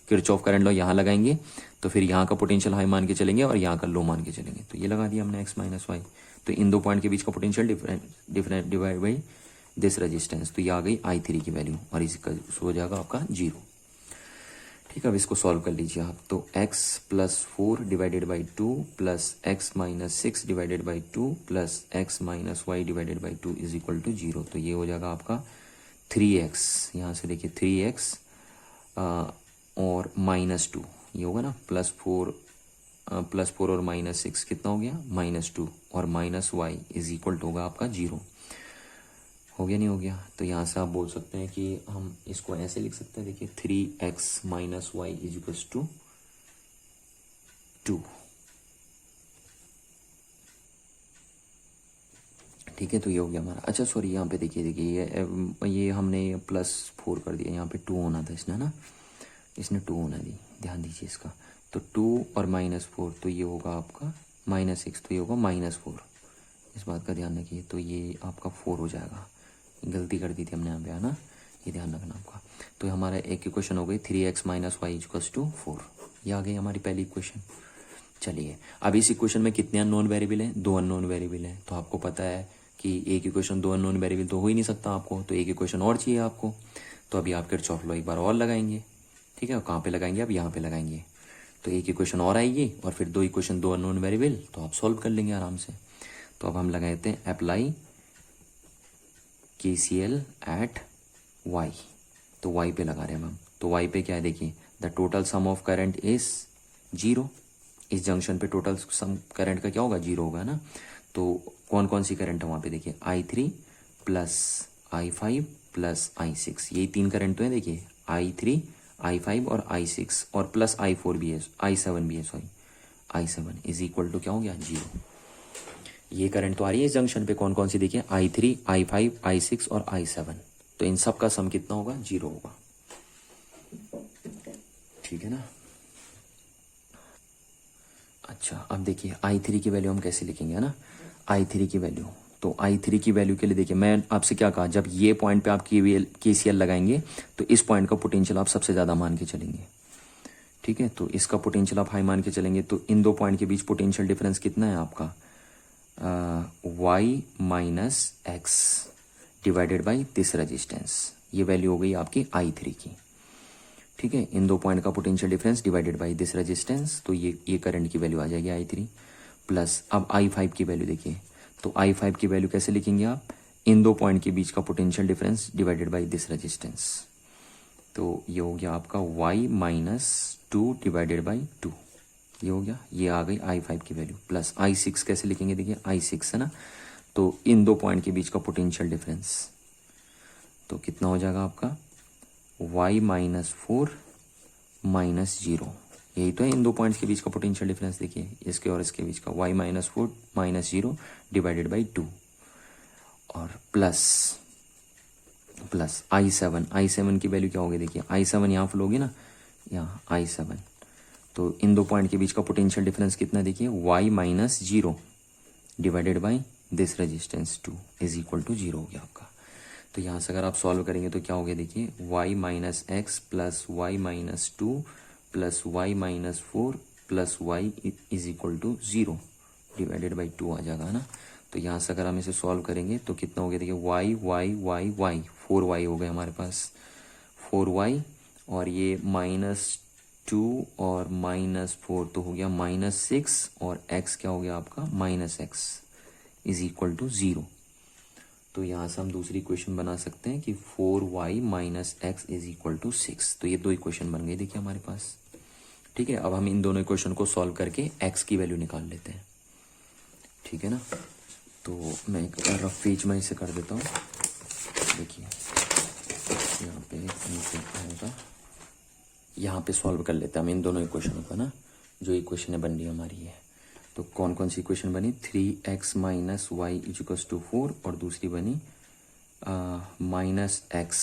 किरचॉफ करंट लॉ यहाँ लगाएंगे तो फिर यहाँ का पोटेंशियल हाई मान के चलेंगे और यहाँ का लो मान के चलेंगे। तो ये लगा दिया हमने x -y, तो इन दो पॉइंट के बीच का potential different divide by this resistance, तो ये आ गई I3 की वैल्यू और इसका हो जाएगा आपका 0। ठीक है, अब इसको सॉल्व कर लीजिए आप, तो x + 4 divided by 2 plus x - 6 divided by 2 plus x - y divided by 2 is equal to 0। तो ये हो जाएगा आपका 3x, यहाँ से देखिए 3x और -2, ये होगा ना, +4 और -6 कितना हो गया, -2 और -y इज इक्वल टू होगा आपका 0। हो गया नहीं हो गया, तो यहाँ से आप बोल सकते हैं कि हम इसको ऐसे लिख सकते हैं, देखिए 3x - y is equals to 2। ठीक है, तो ये हो गया हमारा। अच्छा सॉरी, यहाँ पे देखिए ये हमने +4 कर दिया, यहाँ पे 2 होना था इसने ना, इसने 2 होना दी, ध्यान दीजिए इसका। तो 2 और -4, तो ये होगा आपका -6, तो ये होगा -4, इस बात का ध्यान रखिए। तो ये आपका 4 हो जाएगा, गलती कर दी थी हमने यहाँ पे, है ना, ये ध्यान रखना आपका। तो हमारा एक इक्वेशन हो गई 3x - y इक्वल्स टू 4, ये आ गई हमारी पहली इक्वेशन। चलिए, अब इस इक्वेशन में कितने अननोन वेरिएबल हैं, 2 अननोन वेरिएबल हैं। तो आपको पता है कि एक इक्वेशन 2 अननोन वेरिएबल तो हो ही नहीं सकता आपको, तो एक इक्वेशन और चाहिए आपको। तो अभी आप किरचॉफ लॉ एक बार और लगाएंगे। ठीक है, कहाँ पे लगाएंगे, अब यहाँ पे लगाएंगे, तो एक इक्वेशन और आएगी और फिर 2 इक्वेशन 2 अननोन वेरिएबल, तो आप सॉल्व कर लेंगे आराम से। तो अब हम लगाते हैं अप्लाई KCL एट y, तो y पे लगा रहे हैं हम। तो y पे क्या है, देखिए the total sum of current is 0, इस जंक्शन पे टोटल सम करंट का क्या होगा, 0 होगा ना। तो कौन कौन सी करंट है वहाँ पे, देखिए I3 plus I5 plus I6, यही 3 करंट तो है, देखिए I3 I5 और I6 और प्लस I4 भी है, I7 भी है, sorry I7 is equal to क्या हो गया, 0। ये करंट तो आ रही है इस जंक्शन पे, कौन कौन सी देखिए I3 I5 I6 और I7, तो इन सब का सम कितना होगा, 0 होगा। ठीक है ना। अच्छा, अब देखिए I3 की वैल्यू हम कैसे लिखेंगे, है ना, I3 की वैल्यू। तो I3 की वैल्यू के लिए देखिए मैं आपसे क्या कहा, जब ये पॉइंट पे आप KCL लगाएंगे तो इस पॉइंट का पोटेंशियल आप सबसे ज़्यादा मान के चलेंगे। ठीक है, तो इसका पोटेंशियल आप हाई मान के चलेंगे, तो इन दो पॉइंट के बीच पोटेंशियल डिफरेंस कितना है आपका, y - x divided by this resistance, ये वैल्यू हो गई आपकी I3 की। ठीक है, इन दो पॉइंट का potential difference divided by this resistance, तो ये करंट की वैल्यू आ जाएगी I3 प्लस। अब I5 की वैल्यू देखिए, तो I5 की वैल्यू कैसे लिखेंगे आप, इन दो पॉइंट के बीच का potential difference divided by this resistance, तो ये हो गया आपका y - 2 डिवाइडेड बाई 2, ये हो गया, ये आ गई I5 की वैल्यू। प्लस I6 कैसे लिखेंगे, देखिए I6 है ना, तो इन दो पॉइंट के बीच का पोटेंशियल डिफरेंस, तो कितना हो जाएगा आपका y - 4 - 0, यही तो है इन दो पॉइंट्स के बीच का पोटेंशियल डिफरेंस, देखिए इसके और इसके बीच का, y - 4 - 0 डिवाइडेड बाई 2 और प्लस I7 की वैल्यू क्या होगी, देखिए I7 यहाँ फुल होगी ना, यहाँ I7, तो इन दो पॉइंट के बीच का पोटेंशियल डिफरेंस कितना, देखिए y - 0 divided by this resistance 2 is equal to 0 हो गया आपका। तो यहाँ से अगर आप सॉल्व करेंगे तो क्या हो गया, देखिए y - x plus y - 2 plus y - 4 plus y is equal to 0 divided by 2 आ जाएगा ना। तो यहाँ से अगर हम इसे सॉल्व करेंगे तो कितना हो गया, देखिए y 4y हो गए हमारे पास, 4y और ये -2 और -4 तो हो गया -6 और x क्या हो गया आपका -x इज इक्वल टू 0। तो यहाँ से हम दूसरी इक्वेशन बना सकते हैं कि 4y - x is equal to 6, तो ये दो इक्वेशन बन गई देखिए हमारे पास। ठीक है, अब हम इन दोनों इक्वेशन को सॉल्व करके x की वैल्यू निकाल लेते हैं। ठीक है ना, तो मैं एक रफ पेज में इसे कर देता हूँ, देखिए यहाँ पे नीचे आएगा, यहाँ पे सॉल्व कर लेते हैं हम इन दोनों इक्वेशनों को ना, जो इक्वेशन बन रही हमारी है। तो कौन कौन सी इक्वेशन बनी, 3x - y इक्वल्स टू 4 और दूसरी बनी minus x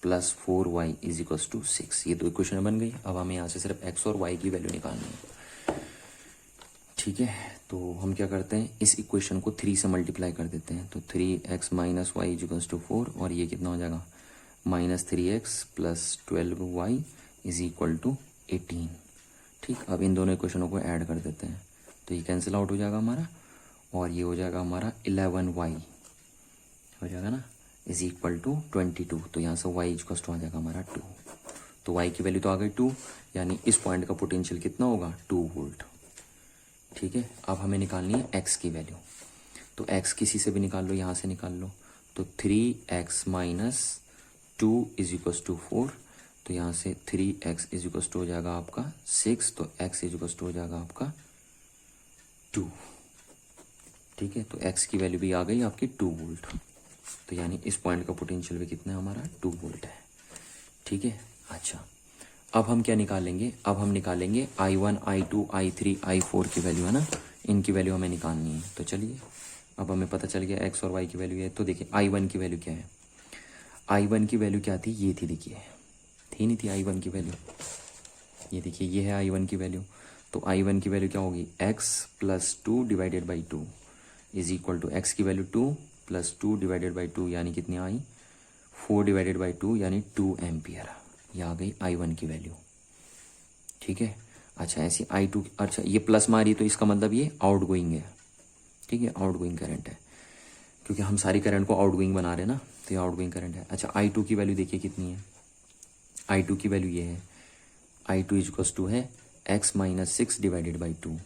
plus 4y is equals to 6। ये तो इक्वेशन बन गई। अब हमें यहाँ से सिर्फ x और y की वैल्यू निकालनी है। ठीक है, तो हम क्या करते हैं, इस इक्वेशन को 3 से मल्टीप्लाई कर देते हैं। तो 3x minus y is equals to 4, और ये कितना हो जाएगा, minus 3x plus 12y is equal to 18। ठीक, अब इन दोनों इक्वेशनों को ऐड कर देते हैं, तो ये कैंसिल आउट हो जाएगा हमारा, और ये हो जाएगा हमारा 11y हो जाएगा ना, इज इक्वल टू 22। तो यहाँ से y इक्वल टू आ जाएगा हमारा 2। तो y की वैल्यू तो आ गई 2, यानी इस पॉइंट का पोटेंशियल कितना होगा, 2 वोल्ट। ठीक है, अब हमें निकालनी है x की वैल्यू। तो x किसी से भी निकाल लो, यहाँ से निकाल लो। तो 3x minus 2 is equal to 4। तो यहाँ से 3x इज इक्वल टू हो जाएगा आपका 6, तो x इज इक्वल टू हो जाएगा आपका 2। ठीक है, तो x की वैल्यू भी आ गई आपकी 2 वोल्ट। तो यानी इस पॉइंट का पोटेंशियल भी कितना है हमारा, 2 वोल्ट है। ठीक है, अच्छा अब हम क्या निकालेंगे, अब हम निकालेंगे I1, I2, I3, I4 की वैल्यू, है ना, इनकी वैल्यू हमें निकालनी है। तो चलिए, अब हमें पता चल गया x और y की वैल्यू है। तो देखिए I1 की वैल्यू क्या है, I1 की वैल्यू क्या थी, ये थी, देखिए थी नहीं थी I1 की वैल्यू, ये देखिए ये है I1 की वैल्यू। तो I1 की वैल्यू क्या होगी, x plus 2 divided by 2 is equal to x की वैल्यू 2 प्लस 2 डिवाइडेड बाई 2 यानी कितनी आई, 4 डिवाइडेड बाई 2 यानी 2 एम्पियर। ये आ गई I1 की वैल्यू। ठीक है, अच्छा ऐसी I2, अच्छा ये प्लस मारी तो इसका मतलब ये आउट गोइंग है। ठीक है, आउट गोइंग करंट है, क्योंकि हम सारी करंट को आउट गोइंग बना रहे हैं ना, तो ये आउट गोइंग करंट है। अच्छा I2 की वैल्यू देखिए कितनी है, I2 की वैल्यू ये है, I2 इक्वल्स टू है x माइनस 6 डिवाइडेड बाई 2।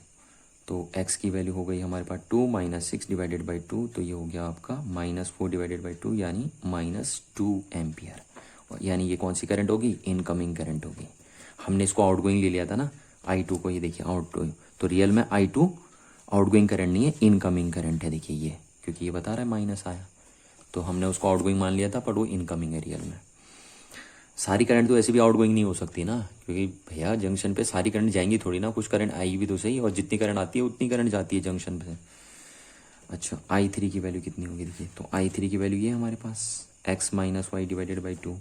तो x की वैल्यू हो गई हमारे पास 2 माइनस 6 डिवाइडेड बाई 2, तो ये हो गया आपका माइनस 4 डिवाइडेड बाई 2 यानी माइनस 2 एम्पियर। यानी ये कौन सी करंट होगी, इनकमिंग करंट होगी। हमने इसको आउटगोइंग ले लिया था ना I2 को, ये देखिए आउटगोइंग, तो रियल में I2 आउटगोइंग करंट नहीं है, इनकमिंग करंट है। देखिए ये, क्योंकि ये बता रहा है माइनस आया, तो हमने उसको आउटगोइंग मान लिया था, पर वो इनकमिंग है रियल में। सारी करंट तो ऐसे भी आउटगोइंग नहीं हो सकती ना, क्योंकि भैया जंक्शन पे सारी करंट जाएंगी थोड़ी ना, कुछ करंट आएगी भी तो सही, और जितनी करंट आती है उतनी करंट जाती है जंक्शन पे। अच्छा I3 की वैल्यू कितनी होगी, देखिए तो I3 की वैल्यू ये है हमारे पास, x minus y divided by 2।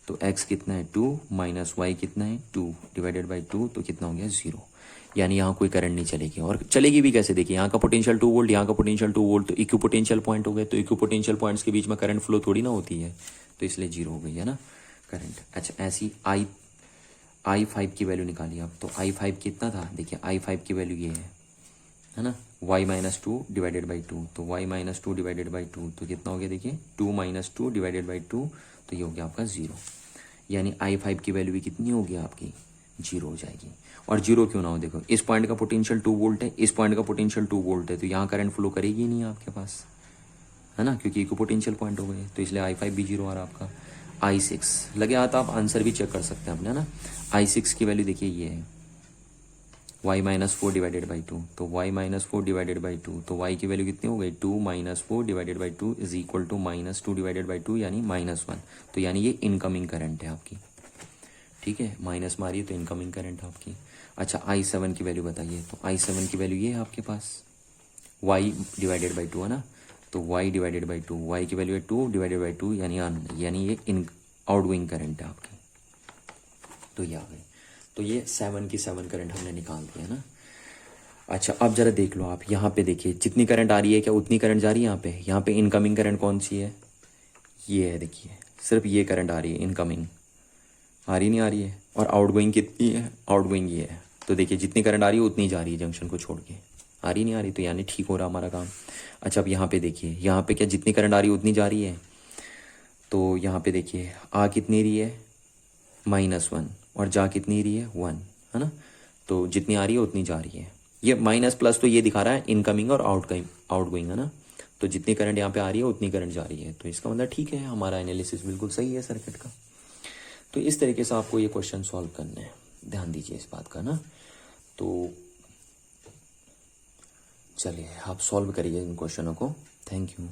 तो x कितना है 2 माइनस वाई कितना है 2 डिवाइडेड बाई 2, तो कितना हो गया 0। यानी यहाँ कोई करंट नहीं चलेगी, और चलेगी भी कैसे, देखिए यहाँ का पोटेंशियल 2 वोल्ट, यहाँ का पोटेंशियल 2 वोल्ट, तो इक्वी पोटेंशियल पॉइंट हो गए, तो इक्वी पोटेंशियल पॉइंट्स के बीच में करंट फ्लो थोड़ी ना होती है, तो इसलिए 0 हो गई है ना करंट। अच्छा ऐसी I5 की वैल्यू निकालिए आप। तो I5 कितना था, देखिए I5 की वैल्यू ये है ना, y माइनस 2 डिवाइडेड बाई 2। तो y माइनस 2 डिवाइडेड बाई 2, तो कितना हो गया, देखिए 2 माइनस 2 डिवाइडेड बाई 2, तो ये हो गया आपका 0। यानी I5 की वैल्यू भी कितनी होगी आपकी, 0 हो जाएगी। और 0 क्यों ना हो, देखो इस पॉइंट का पोटेंशियल 2 वोल्ट है, इस पॉइंट का पोटेंशियल 2 वोल्ट है, तो यहाँ करंट फ्लो करेगी नहीं आपके पास, है ना, क्योंकि इक्वी पोटेंशियल पॉइंट हो गए, तो इसलिए I5 भी 0 आ रहा आपका। I6 लगे हाथ, आप आंसर भी चेक कर सकते हैं अपने, है ना। I6 की वैल्यू देखिए ये है y माइनस 4 डिवाइडेड बाई 2। तो y माइनस 4 डिवाइडेड बाई 2, तो y की वैल्यू कितनी हो गई, 2 minus 4 divided by 2 is equal to minus 2 divided by 2 यानी माइनस 1। तो यानी ये इनकमिंग करंट है आपकी। ठीक है, माइनस मारिए तो इनकमिंग करंट है आपकी। अच्छा I7 की वैल्यू बताइए। तो I7 की वैल्यू ये है आपके पास, y डिवाइडेड बाई 2 है ना, तो y डिवाइडेड बाई 2, y की वैल्यू है 2 डिवाइडेड बाई 2 यानी ये इन आउटगोइंग करंट है आपकी। तो ये आ गई, तो ये 7 की 7 करंट हमने निकाल दी है ना। अच्छा अब जरा देख लो आप, यहाँ पे देखिए जितनी करंट आ रही है क्या उतनी करंट जा रही है यहाँ पे इनकमिंग करंट कौन सी है, ये है, देखिए सिर्फ ये करंट आ रही है, इनकमिंग आ रही नहीं आ रही है, और आउटगोइंग कितनी है, आउटगोइंग ये है। तो देखिए जितनी करंट आ रही है उतनी जा रही है जंक्शन को छोड़ के, आ रही नहीं आ रही, तो यानी ठीक हो रहा हमारा काम। अच्छा अब यहाँ पे देखिए, यहाँ पे क्या जितनी करंट आ रही है उतनी जा रही है, तो यहाँ पे देखिए आ कितनी रही है, -1, और जा कितनी रही है 1, है ना। तो जितनी आ रही है उतनी जा रही है, ये माइनस प्लस तो ये दिखा रहा है इनकमिंग और आउटगोइंग है ना। तो जितनी करंट यहाँ पे आ रही है उतनी करंट जा रही है, तो इसका मतलब ठीक है, हमारा एनालिसिस बिल्कुल सही है सर्किट का। तो इस तरीके से आपको ये क्वेश्चन सॉल्व करने हैं, ध्यान दीजिए इस बात का ना। तो चलिए आप सॉल्व करिए इन क्वेश्चनों को। Thank you.